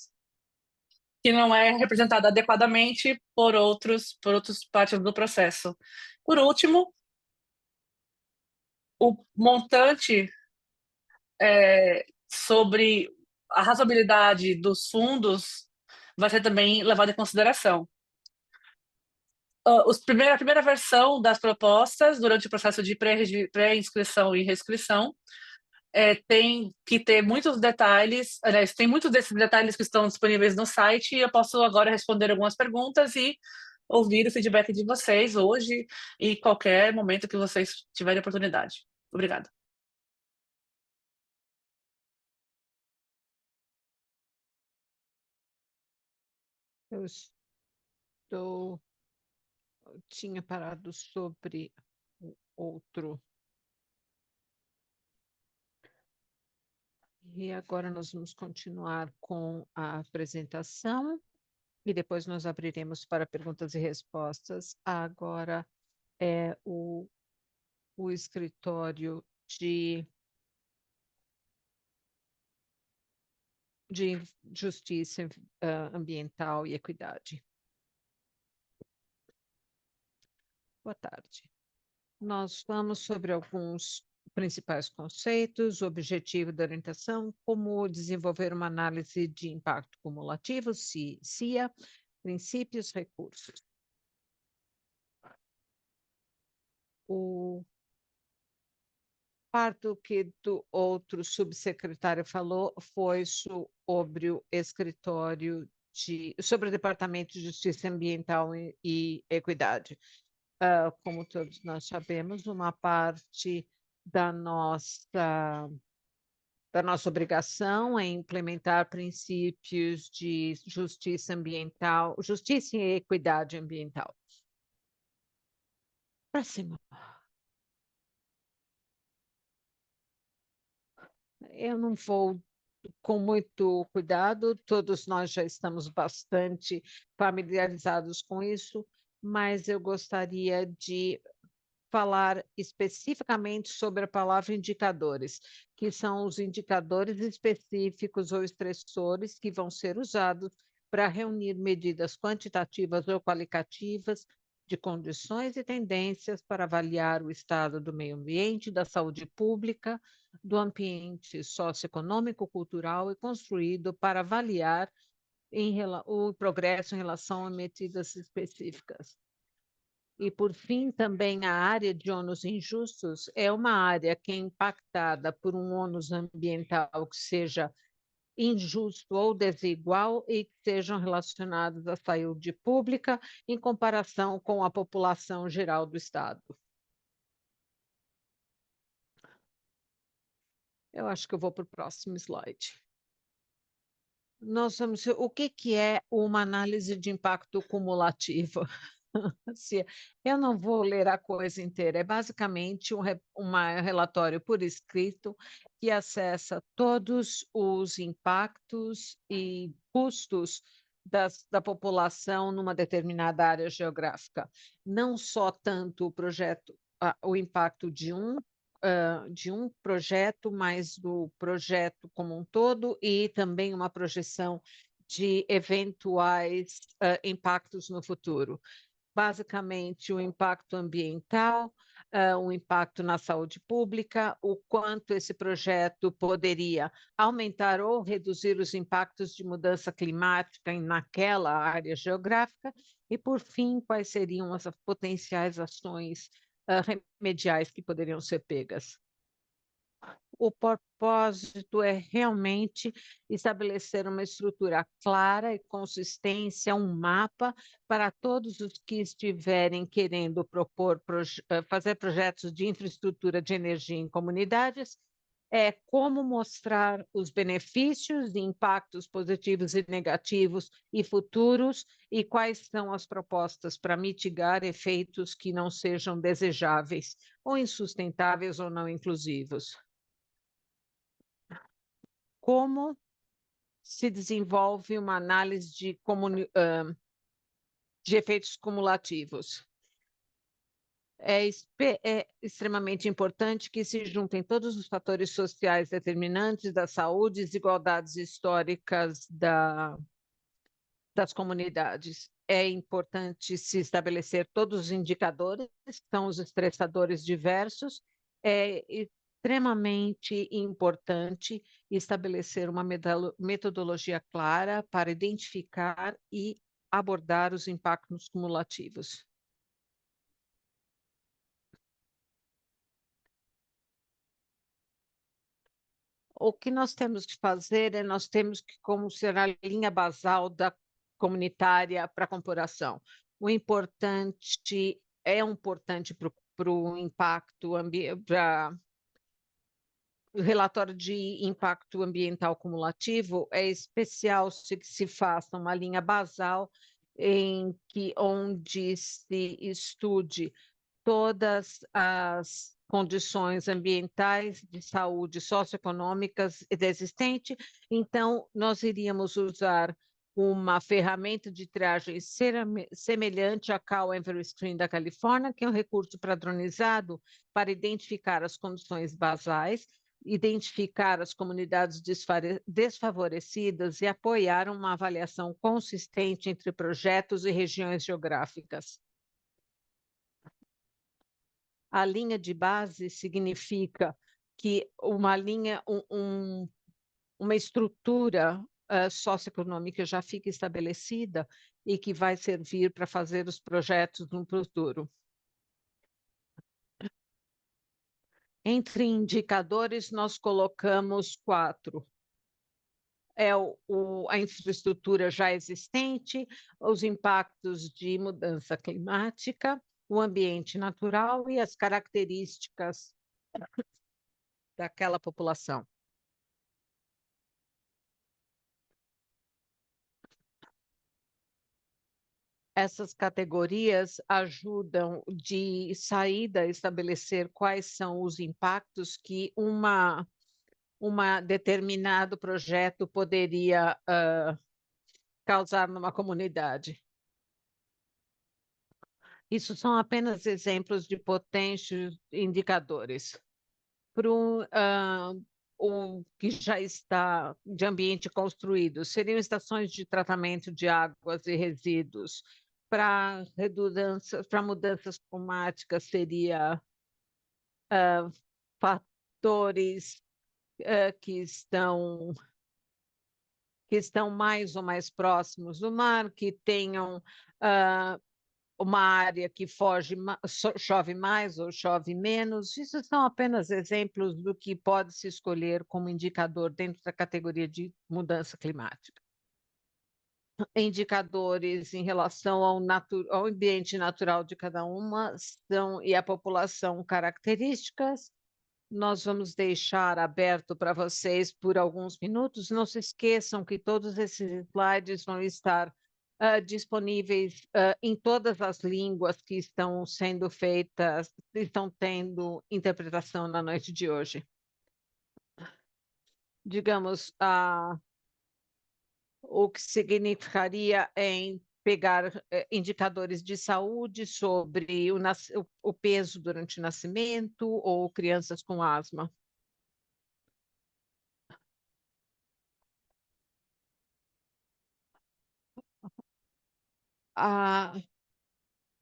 Speaker 6: que não é representada adequadamente por outras partes do processo. Por último, o montante sobre a razoabilidade dos fundos vai ser também levado em consideração. A primeira versão das propostas, durante o processo de pré-inscrição e reinscrição, tem que ter muitos detalhes, aliás, tem muitos desses detalhes que estão disponíveis no site, e eu posso agora responder algumas perguntas e ouvir o feedback de vocês hoje e qualquer momento que vocês tiverem oportunidade. Obrigada.
Speaker 12: Eu tinha parado sobre o outro. E agora nós vamos continuar com a apresentação e depois nós abriremos para perguntas e respostas. Agora é o escritório de Justiça Ambiental e Equidade. Boa tarde. Nós falamos sobre alguns principais conceitos, o objetivo da orientação, como desenvolver uma análise de impacto cumulativo, CIA, princípios, recursos. O parte que do outro subsecretário falou foi sobre o escritório sobre o Departamento de Justiça Ambiental e Equidade. Como todos nós sabemos, uma parte da nossa obrigação é implementar princípios de justiça ambiental, justiça e equidade ambiental. Para cima. Eu não vou com muito cuidado, todos nós já estamos bastante familiarizados com isso, mas eu gostaria de falar especificamente sobre a palavra indicadores, que são os indicadores específicos ou estressores que vão ser usados para reunir medidas quantitativas ou qualitativas de condições e tendências para avaliar o estado do meio ambiente, da saúde pública, do ambiente socioeconômico, cultural e construído para avaliar o progresso em relação a medidas específicas. E, por fim, também a área de ônus injustos é uma área que é impactada por um ônus ambiental que seja injusto ou desigual e que sejam relacionados à saúde pública em comparação com a população geral do Estado. Eu acho que eu vou para o próximo slide. O que é uma análise de impacto cumulativo? Eu não vou ler a coisa inteira, é basicamente um relatório por escrito que acessa todos os impactos e custos da população numa determinada área geográfica. Não só tanto o projeto o impacto de um projeto, mais do projeto como um todo, e também uma projeção de eventuais impactos no futuro. Basicamente, o impacto ambiental, o impacto na saúde pública, o quanto esse projeto poderia aumentar ou reduzir os impactos de mudança climática naquela área geográfica, e, por fim, quais seriam as potenciais ações remediais que poderiam ser pegas. O propósito é realmente estabelecer uma estrutura clara e consistência, um mapa para todos os que estiverem querendo fazer projetos de infraestrutura de energia em comunidades, como mostrar os benefícios e impactos positivos e negativos e futuros, e quais são as propostas para mitigar efeitos que não sejam desejáveis, ou insustentáveis ou não inclusivos. Como se desenvolve uma análise de efeitos cumulativos? É extremamente importante que se juntem todos os fatores sociais determinantes da saúde e desigualdades históricas das comunidades. É importante se estabelecer todos os indicadores, que são os estressadores diversos. É extremamente importante estabelecer uma metodologia clara para identificar e abordar os impactos cumulativos. O que nós temos que fazer nós temos que, como ser a linha basal da comunitária para a comparação. O importante para o impacto para o relatório de impacto ambiental cumulativo, é especial que se faça uma linha basal onde se estude todas as condições ambientais, de saúde, socioeconômicas existentes. Então, nós iríamos usar uma ferramenta de triagem semelhante à Cal Every Screen da Califórnia, que é um recurso padronizado para identificar as condições basais, identificar as comunidades desfavorecidas e apoiar uma avaliação consistente entre projetos e regiões geográficas. A linha de base significa que uma estrutura socioeconômica já fica estabelecida e que vai servir para fazer os projetos no futuro. Entre indicadores, nós colocamos 4. A infraestrutura já existente, os impactos de mudança climática, o ambiente natural e as características daquela população. Essas categorias ajudam de saída a estabelecer quais são os impactos que determinado projeto poderia causar numa comunidade. Isso são apenas exemplos de potentes indicadores. Para o que já está de ambiente construído, seriam estações de tratamento de águas e resíduos. Para mudanças climáticas, seria fatores que estão mais ou mais próximos do mar, que tenham uma área que chove mais ou chove menos. Isso são apenas exemplos do que pode se escolher como indicador dentro da categoria de mudança climática. Indicadores em relação ao ambiente natural de cada uma e a população características. Nós vamos deixar aberto para vocês por alguns minutos. Não se esqueçam que todos esses slides vão estar disponíveis em todas as línguas que estão sendo feitas, estão tendo interpretação na noite de hoje. Digamos, o que significaria em pegar indicadores de saúde sobre o peso durante o nascimento ou crianças com asma.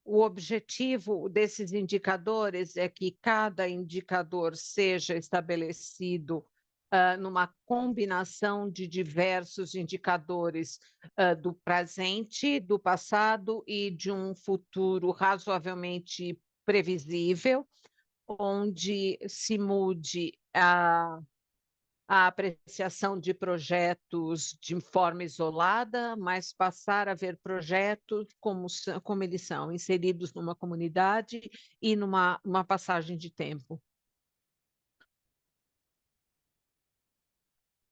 Speaker 12: O objetivo desses indicadores é que cada indicador seja estabelecido numa combinação de diversos indicadores do presente, do passado e de um futuro razoavelmente previsível, onde se mude a apreciação de projetos de forma isolada, mas passar a ver projetos como eles são, inseridos numa comunidade e numa passagem de tempo.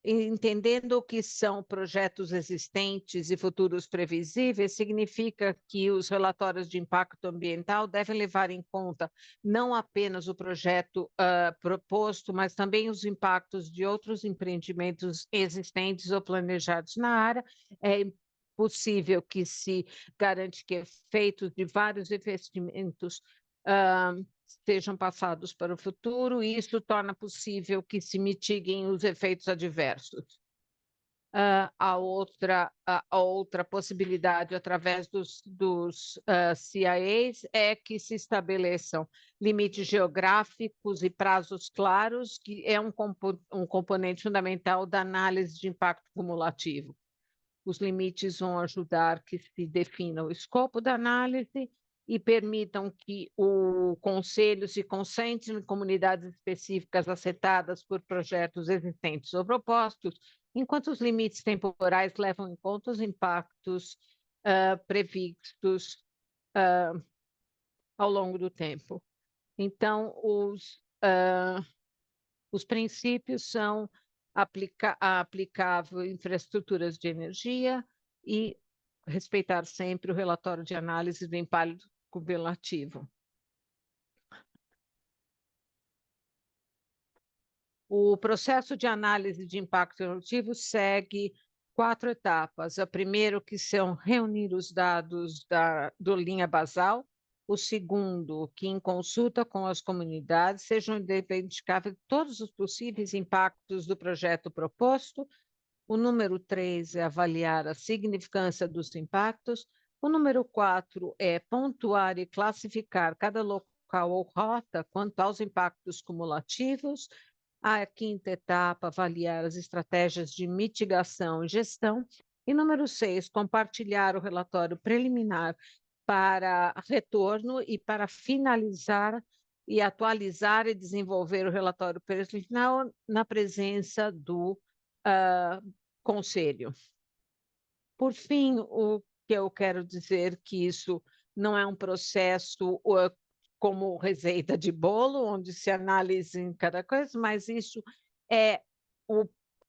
Speaker 12: Entendendo o que são projetos existentes e futuros previsíveis, significa que os relatórios de impacto ambiental devem levar em conta não apenas o projeto proposto, mas também os impactos de outros empreendimentos existentes ou planejados na área. É possível que se garante que efeitos de vários investimentos sejam passados para o futuro, e isso torna possível que se mitiguem os efeitos adversos. A outra possibilidade, através dos CIAs, é que se estabeleçam limites geográficos e prazos claros, que é um componente fundamental da análise de impacto cumulativo. Os limites vão ajudar que se defina o escopo da análise e permitam que o Conselho se concentre em comunidades específicas afetadas por projetos existentes ou propostos, enquanto os limites temporais levam em conta os impactos previstos ao longo do tempo. Então, os princípios são aplicável em infraestruturas de energia e respeitar sempre o relatório de análise do impacto cumulativo. O processo de análise de impacto cumulativo segue 4 etapas. A primeira, que são reunir os dados do linha basal. O segundo, que em consulta com as comunidades sejam identificados todos os possíveis impactos do projeto proposto. O número 3 é avaliar a significância dos impactos. O número 4 é pontuar e classificar cada local ou rota quanto aos impactos cumulativos. A quinta etapa, avaliar as estratégias de mitigação e gestão. E número 6, compartilhar o relatório preliminar para retorno e para finalizar e atualizar e desenvolver o relatório preliminar na presença do Conselho. Por fim, o que eu quero dizer que isso não é um processo como receita de bolo, onde se analisa em cada coisa, mas isso é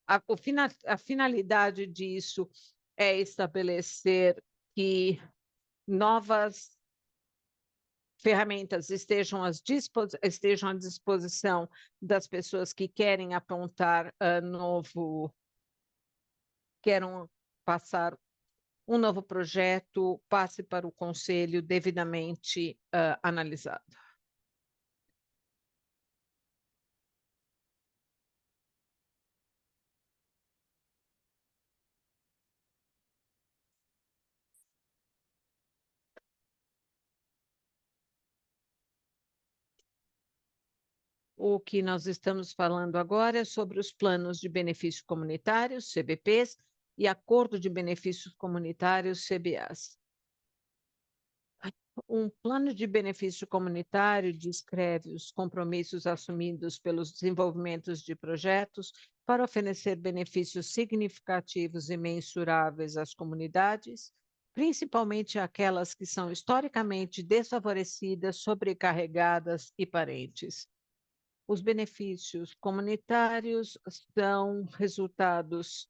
Speaker 12: a finalidade disso é estabelecer que novas ferramentas estejam à disposição das pessoas que querem apontar queiram passar um novo projeto, passe para o Conselho devidamente analisado. O que nós estamos falando agora é sobre os planos de benefícios comunitários, CBPs, e acordo de benefícios comunitários, CBAs. Um plano de benefício comunitário descreve os compromissos assumidos pelos desenvolvimentos de projetos para oferecer benefícios significativos e mensuráveis às comunidades, principalmente aquelas que são historicamente desfavorecidas, sobrecarregadas e carentes. Os benefícios comunitários são resultados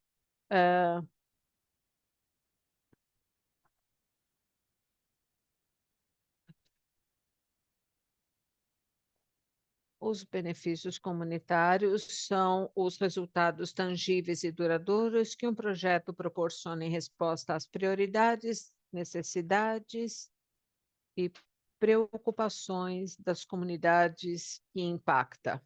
Speaker 12: Os benefícios comunitários são os resultados tangíveis e duradouros que um projeto proporciona em resposta às prioridades necessidades e preocupações das comunidades que impacta.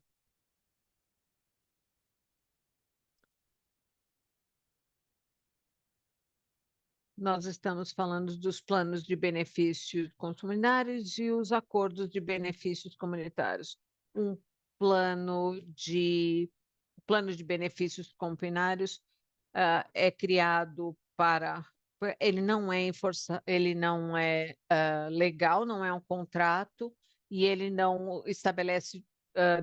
Speaker 12: Nós estamos falando dos planos de benefícios comunitários e os acordos de benefícios comunitários. Um plano de benefícios comunitários é criado para... Ele não é legal, não é um contrato, e ele não estabelece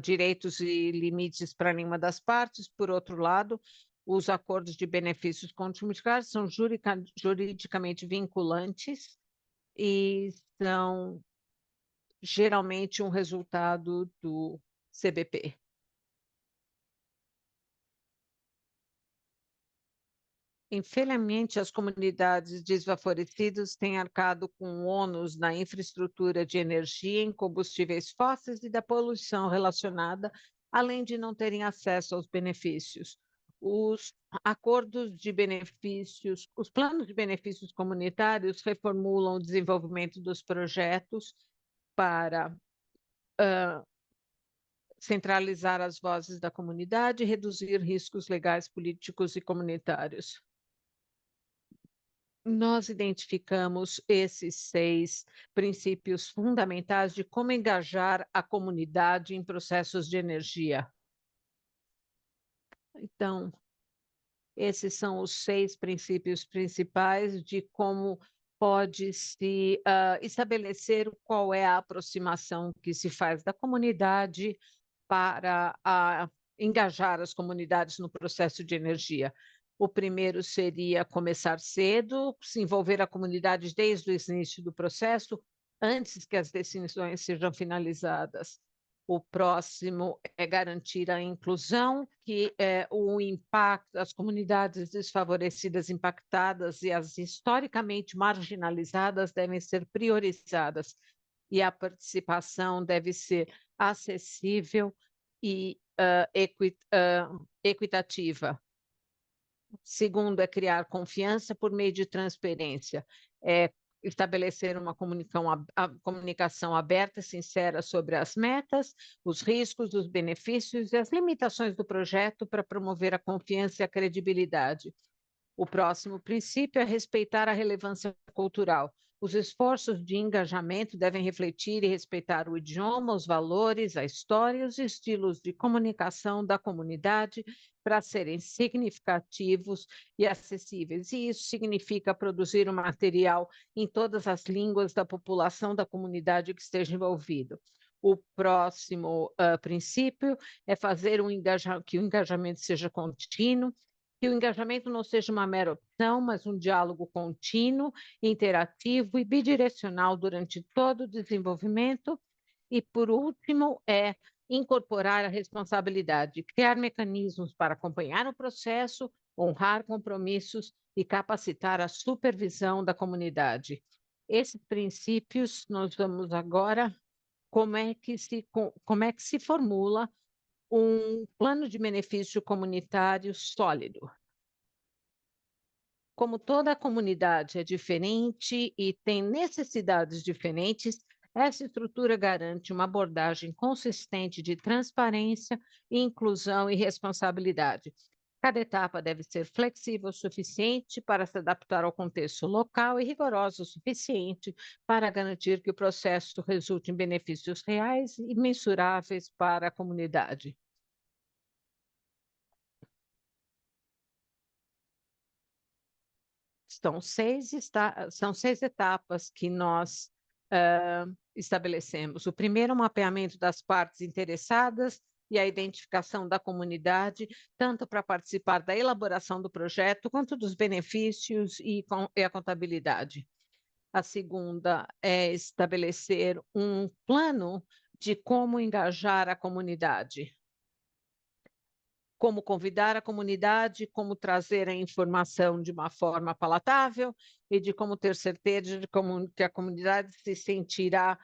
Speaker 12: direitos e limites para nenhuma das partes. Por outro lado, os acordos de benefícios comunitários são juridicamente vinculantes e são geralmente um resultado do CBP. Infelizmente, as comunidades desfavorecidas têm arcado com o ônus na infraestrutura de energia em combustíveis fósseis e da poluição relacionada, além de não terem acesso aos benefícios. Os acordos de benefícios, os planos de benefícios comunitários reformulam o desenvolvimento dos projetos para centralizar as vozes da comunidade e reduzir riscos legais, políticos e comunitários. Nós identificamos esses 6 princípios fundamentais de como engajar a comunidade em processos de energia. Então, esses são os 6 princípios principais de como pode-se estabelecer qual é a aproximação que se faz da comunidade para engajar as comunidades no processo de energia. O primeiro seria começar cedo, se envolver a comunidade desde o início do processo, antes que as decisões sejam finalizadas. O próximo é garantir a inclusão, que é o impacto das comunidades desfavorecidas, impactadas e as historicamente marginalizadas devem ser priorizadas, e a participação deve ser acessível e equitativa. Segundo, é criar confiança por meio de transparência, estabelecer uma comunicação aberta, sincera sobre as metas, os riscos, os benefícios e as limitações do projeto para promover a confiança e a credibilidade. O próximo princípio é respeitar a relevância cultural. Os esforços de engajamento devem refletir e respeitar o idioma, os valores, a história e os estilos de comunicação da comunidade para serem significativos e acessíveis. E isso significa produzir um material em todas as línguas da população da comunidade que esteja envolvido. O próximo princípio é fazer que o engajamento seja contínuo, que o engajamento não seja uma mera opção, mas um diálogo contínuo, interativo e bidirecional durante todo o desenvolvimento. E, por último, é incorporar a responsabilidade, criar mecanismos para acompanhar o processo, honrar compromissos e capacitar a supervisão da comunidade. Esses princípios, nós vamos agora, como é que se formula um plano de benefício comunitário sólido. Como toda a comunidade é diferente e tem necessidades diferentes, essa estrutura garante uma abordagem consistente de transparência, inclusão e responsabilidade. Cada etapa deve ser flexível o suficiente para se adaptar ao contexto local e rigorosa o suficiente para garantir que o processo resulte em benefícios reais e mensuráveis para a comunidade. São 6 etapas que nós estabelecemos. O primeiro é o mapeamento das partes interessadas e a identificação da comunidade, tanto para participar da elaboração do projeto, quanto dos benefícios e a contabilidade. A segunda é estabelecer um plano de como engajar a comunidade. Como convidar a comunidade, como trazer a informação de uma forma palatável e de como ter certeza de que a comunidade se sentirá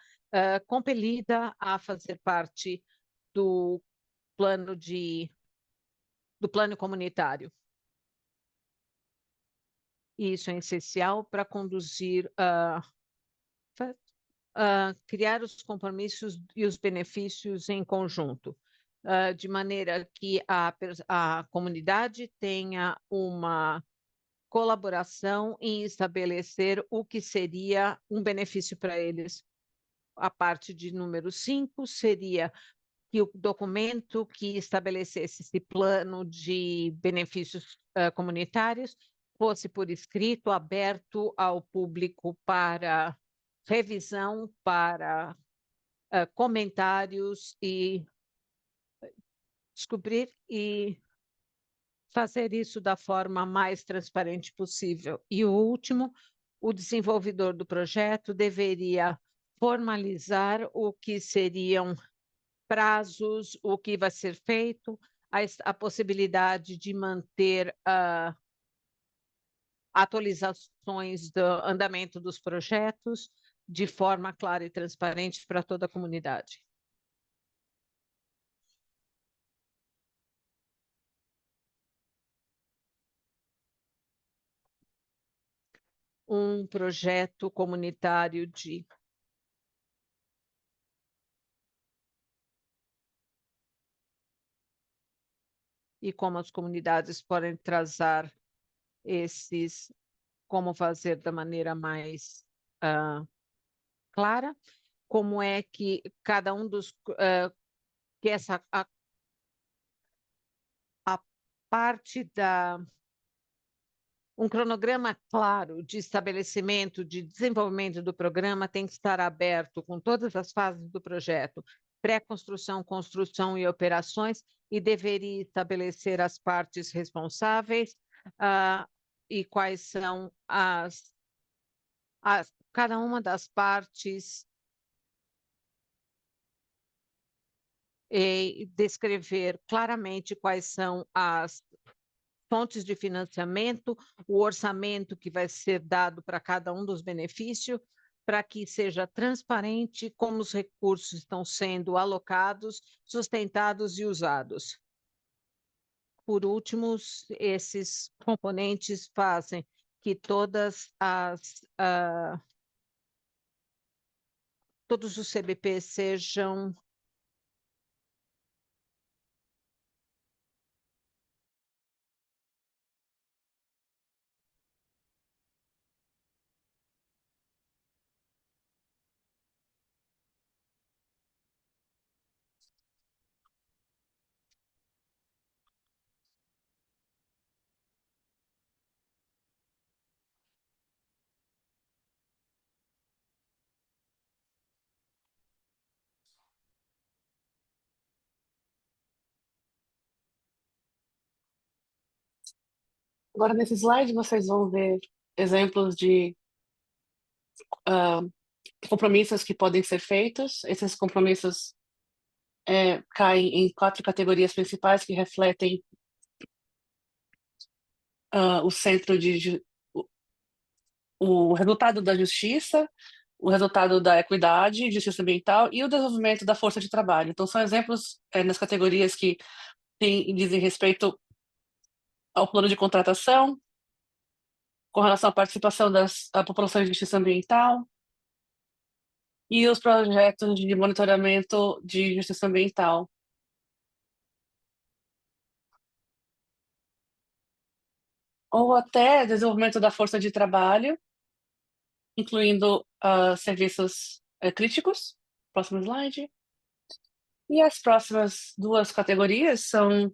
Speaker 12: compelida a fazer parte do plano comunitário. E isso é essencial para conduzir, criar os compromissos e os benefícios em conjunto, de maneira que a comunidade tenha uma colaboração em estabelecer o que seria um benefício para eles. A parte de número 5 seria que o documento que estabelecesse esse plano de benefícios comunitários fosse por escrito, aberto ao público para revisão, para comentários e descobrir e fazer isso da forma mais transparente possível. E o último, o desenvolvedor do projeto deveria formalizar o que seriam prazos, o que vai ser feito, a possibilidade de manter atualizações do andamento dos projetos de forma clara e transparente para toda a comunidade. Um projeto comunitário de e como as comunidades podem trazer como fazer da maneira mais clara, como é que cada um dos que a parte um cronograma claro de estabelecimento, de desenvolvimento do programa tem que estar aberto com todas as fases do projeto, pré-construção, construção e operações, e deveria estabelecer as partes responsáveis e quais são cada uma das partes e descrever claramente quais são as fontes de financiamento, o orçamento que vai ser dado para cada um dos benefícios, para que seja transparente como os recursos estão sendo alocados, sustentados e usados. Por último, esses componentes fazem que todos os CBPs sejam
Speaker 6: Agora, nesse slide, vocês vão ver exemplos de compromissos que podem ser feitos. Esses compromissos caem em 4 categorias principais que refletem o centro o resultado da justiça, o resultado da equidade, justiça ambiental e o desenvolvimento da força de trabalho. Então, são exemplos nas categorias que dizem respeito ao plano de contratação, com relação à participação da população em justiça ambiental e os projetos de monitoramento de justiça ambiental. Ou até desenvolvimento da força de trabalho, incluindo serviços críticos. Próximo slide. E as próximas 2 categorias são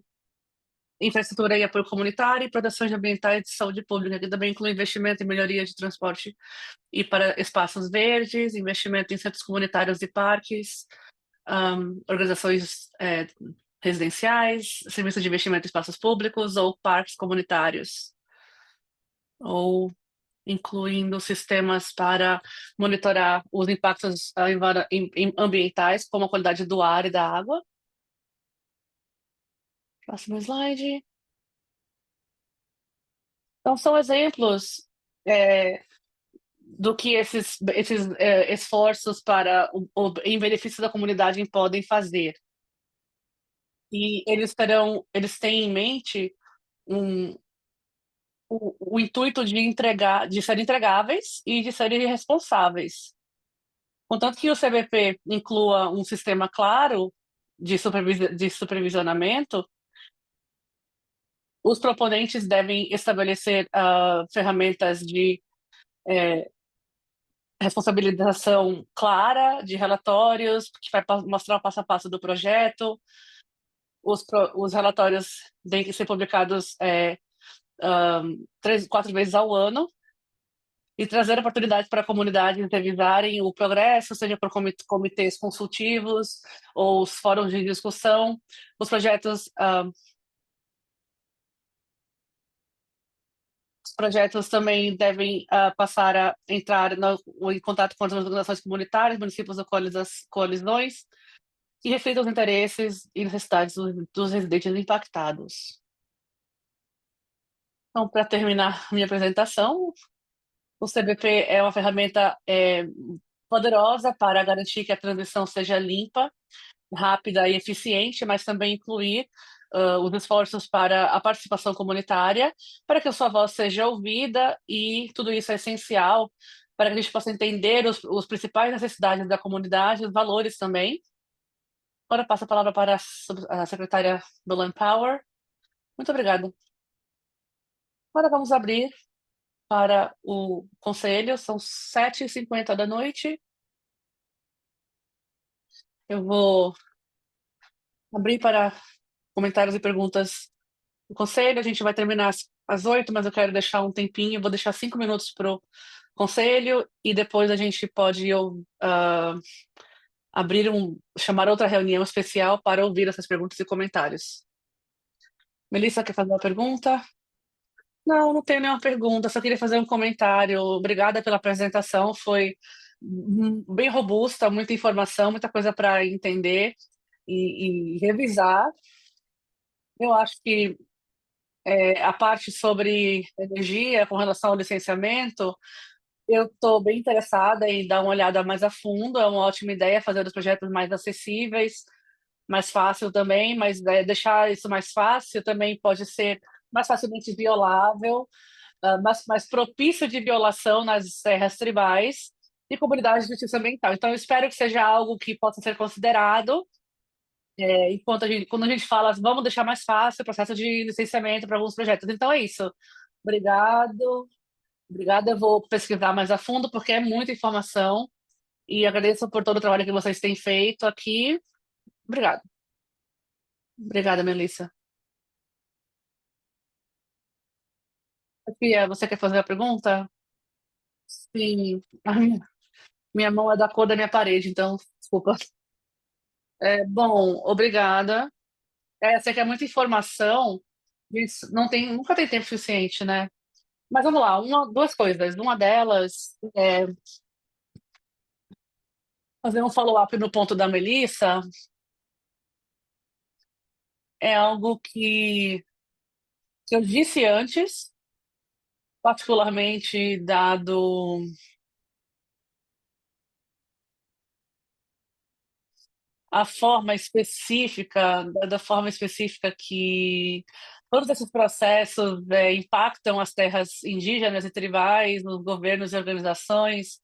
Speaker 6: infraestrutura e apoio comunitário e proteções ambientais de saúde pública, que também inclui investimento em melhoria de transporte e para espaços verdes, investimento em centros comunitários e parques, organizações residenciais, serviços de investimento em espaços públicos ou parques comunitários, ou incluindo sistemas para monitorar os impactos ambientais, como a qualidade do ar e da água. Próximo slide. Então, são exemplos do que esses esforços em benefício da comunidade podem fazer. E eles têm em mente o intuito de entregar, de serem entregáveis e de serem responsáveis. Contanto que o CBP inclua um sistema claro de supervisionamento, os proponentes devem estabelecer ferramentas de responsabilização clara de relatórios, que vai mostrar o passo a passo do projeto. Os relatórios têm que ser publicados 3, 4 vezes ao ano e trazer oportunidades para a comunidade revisarem o progresso, seja por comitês consultivos ou os fóruns de discussão. Os projetos também devem passar a entrar em contato com as organizações comunitárias, municípios ou coalizões, que reflitam os interesses e necessidades dos residentes impactados. Então, para terminar minha apresentação, o CBP é uma ferramenta poderosa para garantir que a transição seja limpa, rápida e eficiente, mas também incluir os esforços para a participação comunitária, para que a sua voz seja ouvida, e tudo isso é essencial para que a gente possa entender os principais necessidades da comunidade, os valores também. Agora passo a palavra para a secretária Dolan Power. Muito obrigada. Agora vamos abrir para o conselho, são 7h50 da noite. Eu vou abrir para comentários e perguntas do conselho. A gente vai terminar às 8h, mas eu quero deixar um tempinho, vou deixar 5 minutos para o conselho e depois a gente pode chamar outra reunião especial para ouvir essas perguntas e comentários. Melissa, quer fazer uma pergunta? Não tenho nenhuma pergunta, só queria fazer um comentário. Obrigada pela apresentação, foi bem robusta, muita informação, muita coisa para entender e revisar. Eu acho que a parte sobre energia, com relação ao licenciamento, eu estou bem interessada em dar uma olhada mais a fundo. É uma ótima ideia fazer os projetos mais acessíveis, mais fácil também, mas deixar isso mais fácil também pode ser mais facilmente violável, mais propício de violação nas terras tribais e comunidades de justiça ambiental. Então, eu espero que seja algo que possa ser considerado. Quando a gente fala, vamos deixar mais fácil o processo de licenciamento para alguns projetos. Então, é isso. Obrigada, eu vou pesquisar mais a fundo, porque é muita informação, e agradeço por todo o trabalho que vocês têm feito aqui. Obrigada. Obrigada, Melissa. Sofia, você quer fazer a pergunta? Sim. Minha mão é da cor da minha parede, então, desculpa. Bom, obrigada. Sei que é muita informação, nunca tem tempo suficiente, né? Mas vamos lá, duas coisas. Uma delas é fazer um follow-up no ponto da Melissa. É algo que eu disse antes, particularmente dado a forma específica, da forma específica que todos esses processos impactam as terras indígenas e tribais, nos governos e organizações,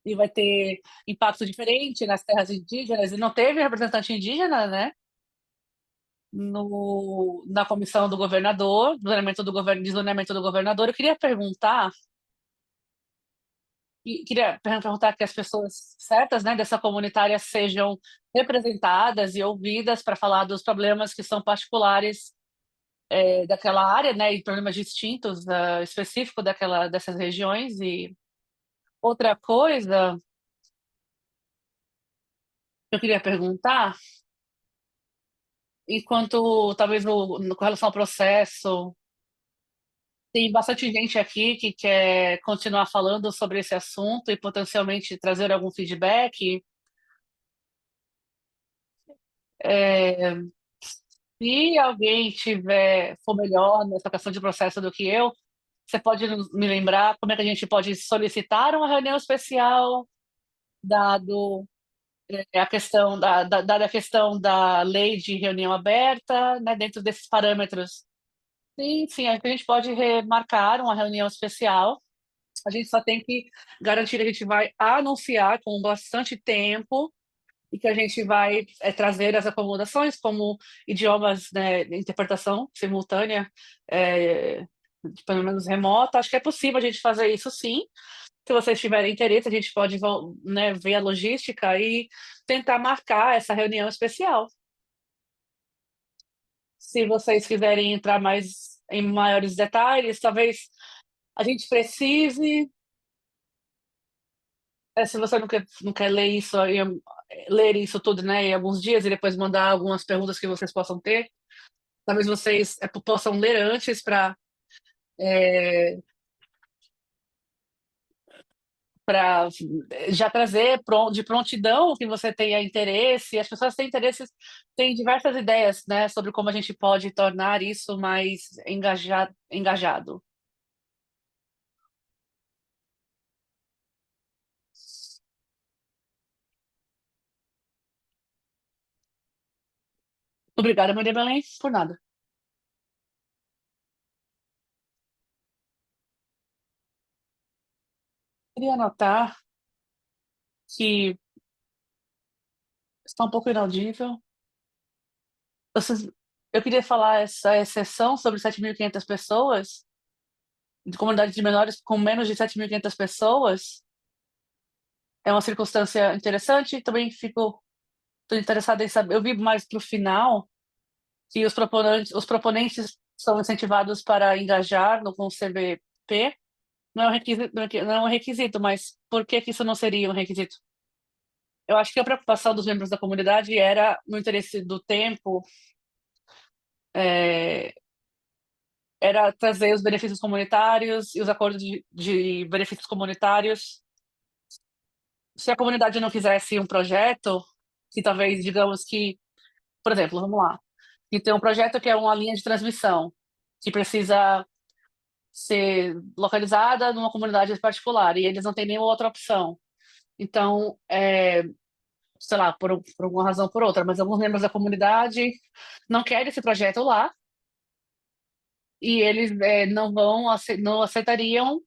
Speaker 6: e vai ter impacto diferente nas terras indígenas, e não teve representante indígena, né? Na comissão do governador, do zoneamento do governador. Eu queria perguntar que as pessoas certas, né, dessa comunitária sejam representadas e ouvidas para falar dos problemas que são particulares daquela área, né, e problemas distintos específicos dessas regiões. E outra coisa que eu queria perguntar, enquanto talvez com relação ao processo, tem bastante gente aqui que quer continuar falando sobre esse assunto e potencialmente trazer algum feedback. Se alguém for melhor nessa questão de processo do que eu, você pode me lembrar como é que a gente pode solicitar uma reunião especial, dado a questão dada a questão da lei de reunião aberta, né, dentro desses parâmetros Sim, a gente pode remarcar uma reunião especial. A gente só tem que garantir que a gente vai anunciar com bastante tempo e que a gente vai trazer as acomodações como idiomas, né, de interpretação simultânea, é, pelo menos remota. Acho que é possível a gente fazer isso, sim. Se vocês tiverem interesse, a gente pode, né, ver a logística e tentar marcar essa reunião especial. Se vocês quiserem entrar mais em maiores detalhes, talvez a gente precise. Se você não quer ler isso tudo, né, em alguns dias e depois mandar algumas perguntas que vocês possam ter, talvez vocês possam ler antes para já trazer de prontidão o que você tenha interesse. As pessoas têm interesse, têm diversas ideias, né, sobre como a gente pode tornar isso mais engajado. Obrigada, Maria Belém, por nada. Queria anotar que está um pouco inaudível. Eu queria falar essa exceção sobre 7.500 pessoas, de comunidades de menores com menos de 7.500 pessoas, é uma circunstância interessante. Também estou interessada em saber. Eu vi mais para o final que os proponentes são incentivados para engajar com o CVP. Não é um requisito, não é um requisito, mas por que isso não seria um requisito? Eu acho que a preocupação dos membros da comunidade era no interesse do tempo, é, era trazer os benefícios comunitários e os acordos de benefícios comunitários. Se a comunidade não quisesse um projeto, que talvez, digamos que, por exemplo, vamos lá, que tem um projeto que é uma linha de transmissão, que precisa ser localizada numa comunidade particular, e eles não têm nenhuma outra opção. Então, sei lá, por alguma razão ou por outra, mas alguns membros da comunidade não querem esse projeto lá, e eles não aceitariam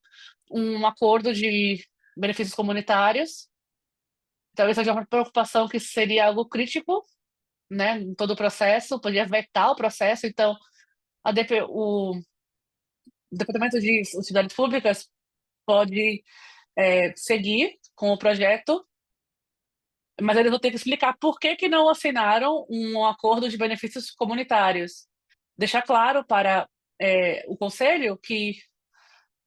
Speaker 6: um acordo de benefícios comunitários. Talvez seja uma preocupação que seria algo crítico, né, em todo o processo, poderia vetar o processo. Então, o Departamento de Utilidades Públicas pode seguir com o projeto, mas eles vão ter que explicar por que não assinaram um acordo de benefícios comunitários. Deixar claro para o Conselho que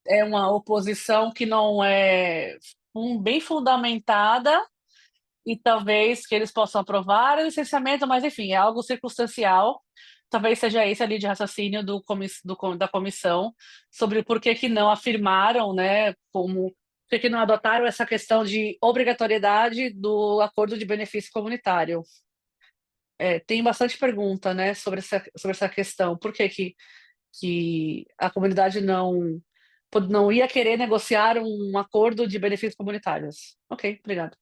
Speaker 6: é uma oposição que não é bem fundamentada e talvez que eles possam aprovar o licenciamento, mas enfim, é algo circunstancial. Talvez seja esse ali de raciocínio da comissão sobre por que não afirmaram, né, por que não adotaram essa questão de obrigatoriedade do acordo de benefício comunitário. Tem bastante pergunta, né, sobre essa questão. Por que a comunidade não ia querer negociar um acordo de benefícios comunitários? Ok, obrigado.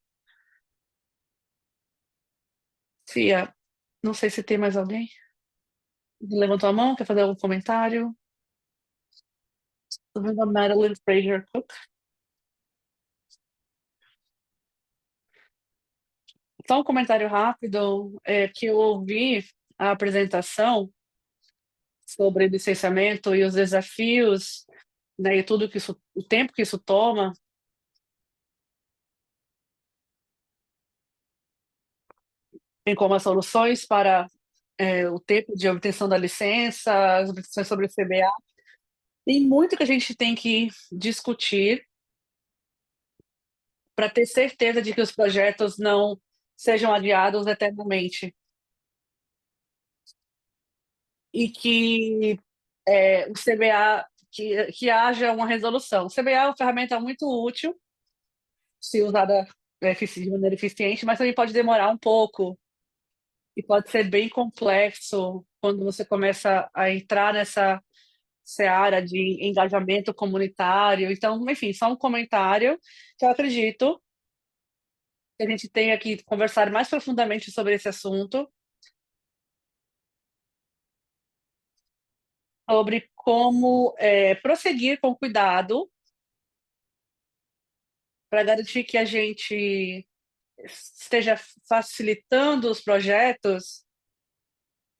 Speaker 6: Fia, não sei se tem mais alguém. Levantou a mão, quer fazer algum comentário? Estou vendo a Madeline Fraser Cook. Só um comentário rápido, que eu ouvi a apresentação sobre licenciamento e os desafios, né, e tudo que o tempo que isso toma. Bem como as soluções para o tempo de obtenção da licença, as objeções sobre o CBA. Tem muito que a gente tem que discutir para ter certeza de que os projetos não sejam adiados eternamente. E que o CBA, que haja uma resolução. O CBA é uma ferramenta muito útil, se usada de maneira eficiente, mas também pode demorar um pouco e pode ser bem complexo quando você começa a entrar nessa seara de engajamento comunitário. Então, enfim, só um comentário que eu acredito que a gente tenha que conversar mais profundamente sobre esse assunto. sobre como prosseguir com cuidado para garantir que a gente esteja facilitando os projetos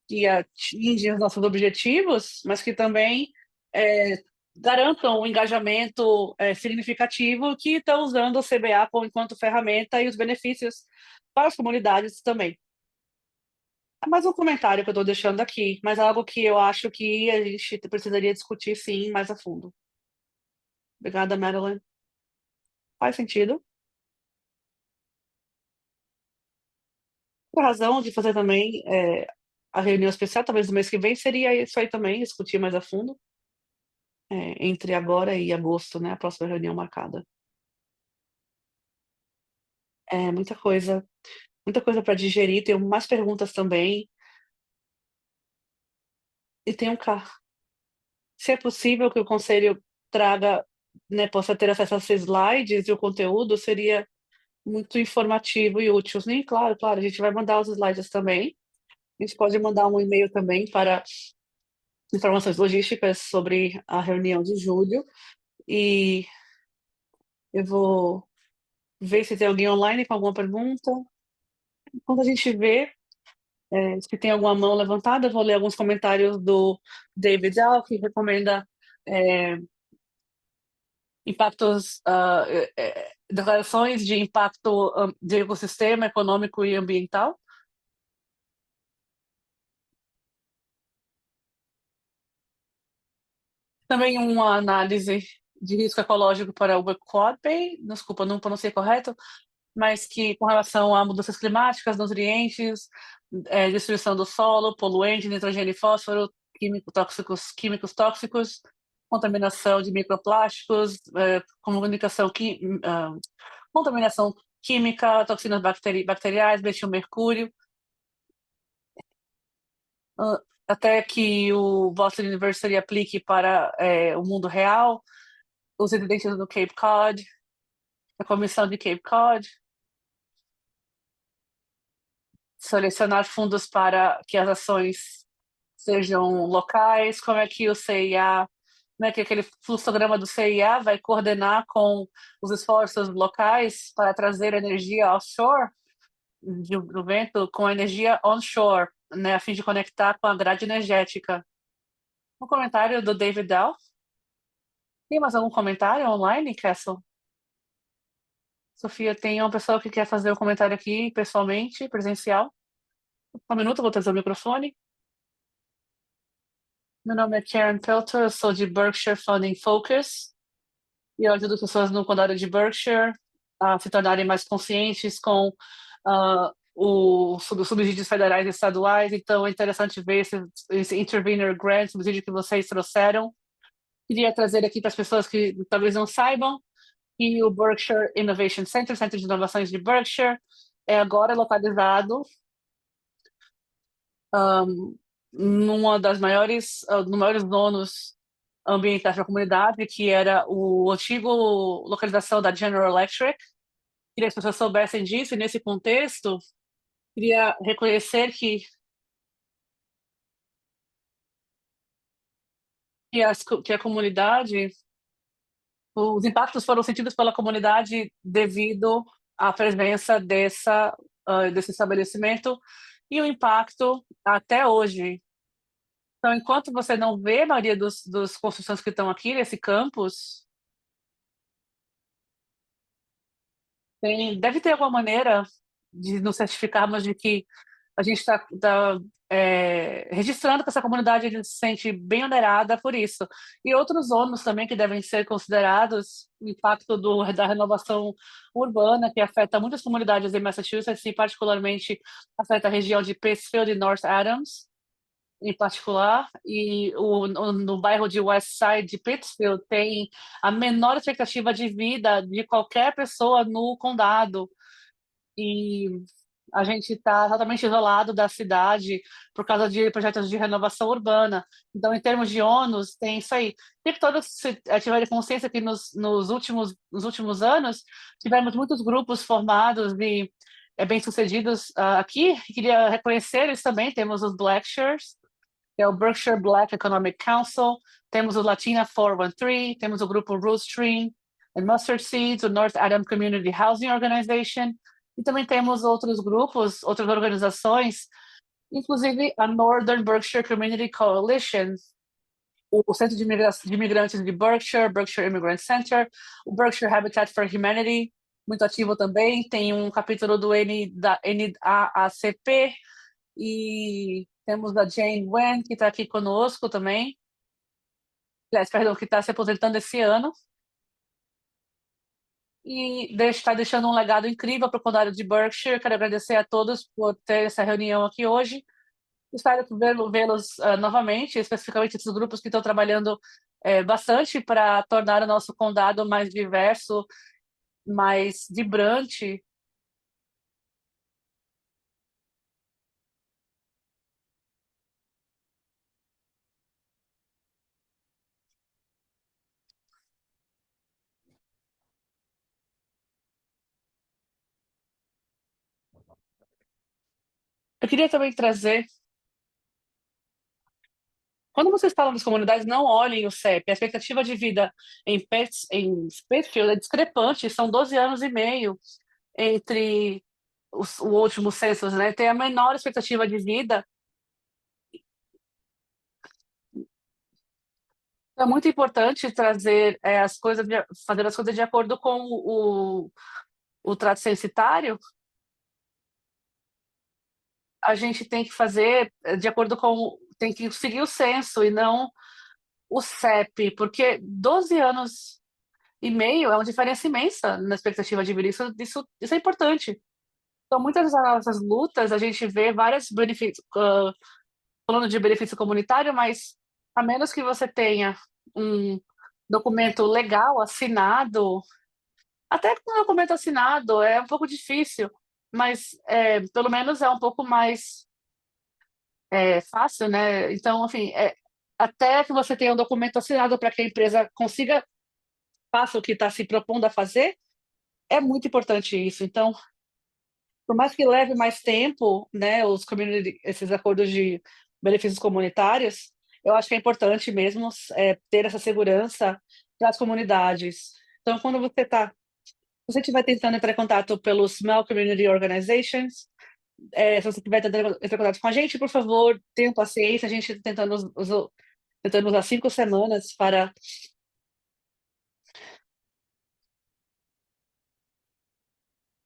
Speaker 6: que atingem os nossos objetivos, mas que também garantam um engajamento significativo que estão usando o CBA enquanto ferramenta e os benefícios para as comunidades também. É mais um comentário que eu estou deixando aqui, mas algo que eu acho que a gente precisaria discutir, sim, mais a fundo. Obrigada, Madeline. Faz sentido. A razão de fazer também a reunião especial, talvez no mês que vem, seria isso aí também, discutir mais a fundo, entre agora e agosto, né, a próxima reunião marcada. É muita coisa para digerir, tenho mais perguntas também. E tem um carro. Se é possível que o conselho traga, né, possa ter acesso a esses slides e o conteúdo, seria muito informativo e útil. Sim, claro, a gente vai mandar os slides também. A gente pode mandar um e-mail também para informações logísticas sobre a reunião de julho. E eu vou ver se tem alguém online com alguma pergunta. Quando a gente vê se tem alguma mão levantada, eu vou ler alguns comentários do David Al, que recomenda impactos, declarações de impacto de ecossistema, econômico e ambiental. Também uma análise de risco ecológico para o Quad Bay, desculpa, não pronunciei correto, mas que com relação a mudanças climáticas, nutrientes, destruição do solo, poluente, nitrogênio e fósforo, químicos tóxicos, contaminação de microplásticos, contaminação química, toxinas bacteriais, metilmercúrio, até que o Boston University aplique para o mundo real, os incidentes do Cape Cod, a comissão de Cape Cod, selecionar fundos para que as ações sejam locais, como é que o CIA, como é que aquele fluxograma do CIA vai coordenar com os esforços locais para trazer energia offshore do vento com energia onshore, né, a fim de conectar com a grade energética. Um comentário do David Dow. Tem mais algum comentário online, Castle? Sofia, tem uma pessoa que quer fazer o comentário aqui pessoalmente, presencial. Um minuto, vou trazer o microfone. Meu nome é Karen Pelter, eu sou de Berkshire Funding Focus e eu ajudo pessoas no condado de Berkshire a se tornarem mais conscientes com os subsídios federais e estaduais. Então é interessante ver esse Intervenor Grant, subsídio que vocês trouxeram. Queria trazer aqui para as pessoas que talvez não saibam que o Berkshire Innovation Center, Centro de Inovações de Berkshire, é agora localizado numa das maiores zonas ambientais da comunidade, que era o antigo localização da General Electric. Queria que as pessoas soubessem disso, e nesse contexto, queria reconhecer que a comunidade, os impactos foram sentidos pela comunidade devido à presença desse estabelecimento e o impacto até hoje. Então, enquanto você não vê a maioria dos construções que estão aqui nesse campus, deve ter alguma maneira de nos certificarmos de que a gente está registrando que essa comunidade se sente bem onerada por isso. E outros ônus também que devem ser considerados, o impacto da renovação urbana, que afeta muitas comunidades em Massachusetts, e particularmente afeta a região de Pittsfield e North Adams, em particular, e no bairro de West Side de Pittsfield tem a menor expectativa de vida de qualquer pessoa no condado, e a gente está totalmente isolado da cidade por causa de projetos de renovação urbana. Então, em termos de ônus, tem isso aí. Tem que todos tiverem consciência que nos últimos anos tivemos muitos grupos formados e bem-sucedidos aqui. Queria reconhecer eles também. Temos os Blackshears, que é o Berkshire Black Economic Council, temos o Latina 413, temos o grupo Rootstream and Mustard Seeds, o North Adam Community Housing Organization, e também temos outros grupos, outras organizações, inclusive a Northern Berkshire Community Coalition, o Centro de Imigrantes de Berkshire, Berkshire Immigrant Center, o Berkshire Habitat for Humanity, muito ativo também, tem um capítulo do NAACP, e temos a Jane Wen, que está aqui conosco também, perdão, que está se aposentando esse ano, e está deixando um legado incrível para o condado de Berkshire. Quero agradecer a todos por ter essa reunião aqui hoje. Espero vê-los novamente, especificamente esses grupos que estão trabalhando bastante para tornar o nosso condado mais diverso, mais vibrante. Eu queria também trazer. Quando vocês falam das comunidades, não olhem o CEP. A expectativa de vida em Springfield é discrepante, são 12 anos e meio entre o último censo, né? Tem a menor expectativa de vida. É muito importante trazer as coisas, fazer as coisas de acordo com o trato censitário. A gente tem que fazer de acordo com, tem que seguir o censo e não o CEP, porque 12 anos e meio é uma diferença imensa na expectativa de vida. Isso é importante. Então, muitas das nossas lutas, a gente vê vários benefícios, falando de benefício comunitário, mas a menos que você tenha um documento legal assinado, até com um documento assinado é um pouco difícil, mas pelo menos é um pouco mais fácil, né? Então, enfim, até que você tenha um documento assinado para que a empresa consiga faça o que está se propondo a fazer, é muito importante isso. Então, por mais que leve mais tempo, né, esses acordos de benefícios comunitários, eu acho que é importante mesmo ter essa segurança para as comunidades. Então, quando se você estiver tentando entrar em contato pelos Small Community Organizations, se você estiver tentando entrar em contato com a gente, por favor, tenham paciência, a gente está tentando usar 5 semanas para...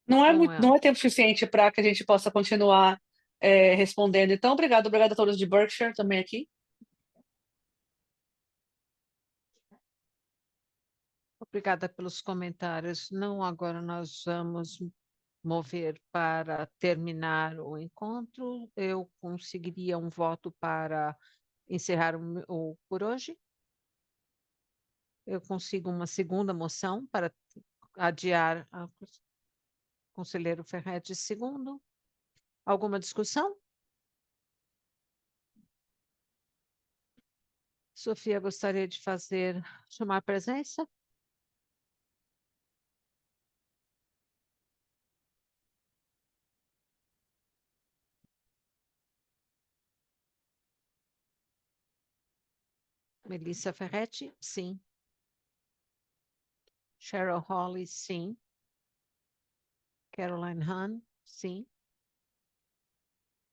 Speaker 6: Não é tempo suficiente para que a gente possa continuar respondendo. Então, obrigado a todos de Berkshire também aqui.
Speaker 12: Obrigada pelos comentários. Não, agora nós vamos mover para terminar o encontro. Eu conseguiria um voto para encerrar por hoje? Eu consigo uma segunda moção para adiar a conselheiro Ferretti segundo. Alguma discussão? Sofia gostaria de chamar a presença? Melissa Ferretti, sim. Cheryl Holly, sim. Caroline Hahn, sim.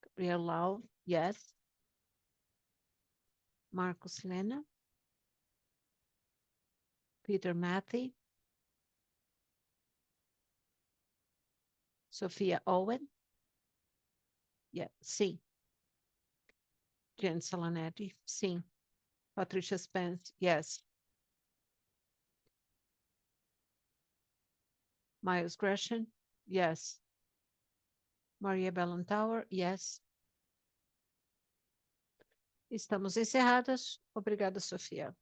Speaker 12: Gabriel Lau, yes. Marcos Lena. Peter Matthey. Sophia Owen. Yeah, sim. Jen Salonetti, sim. Patricia Spence, yes. Miles Gresham, yes. Maria Bellantauer, yes. Estamos encerradas. Obrigada, Sofia.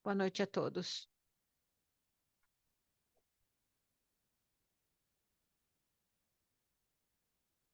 Speaker 12: Boa noite a todos.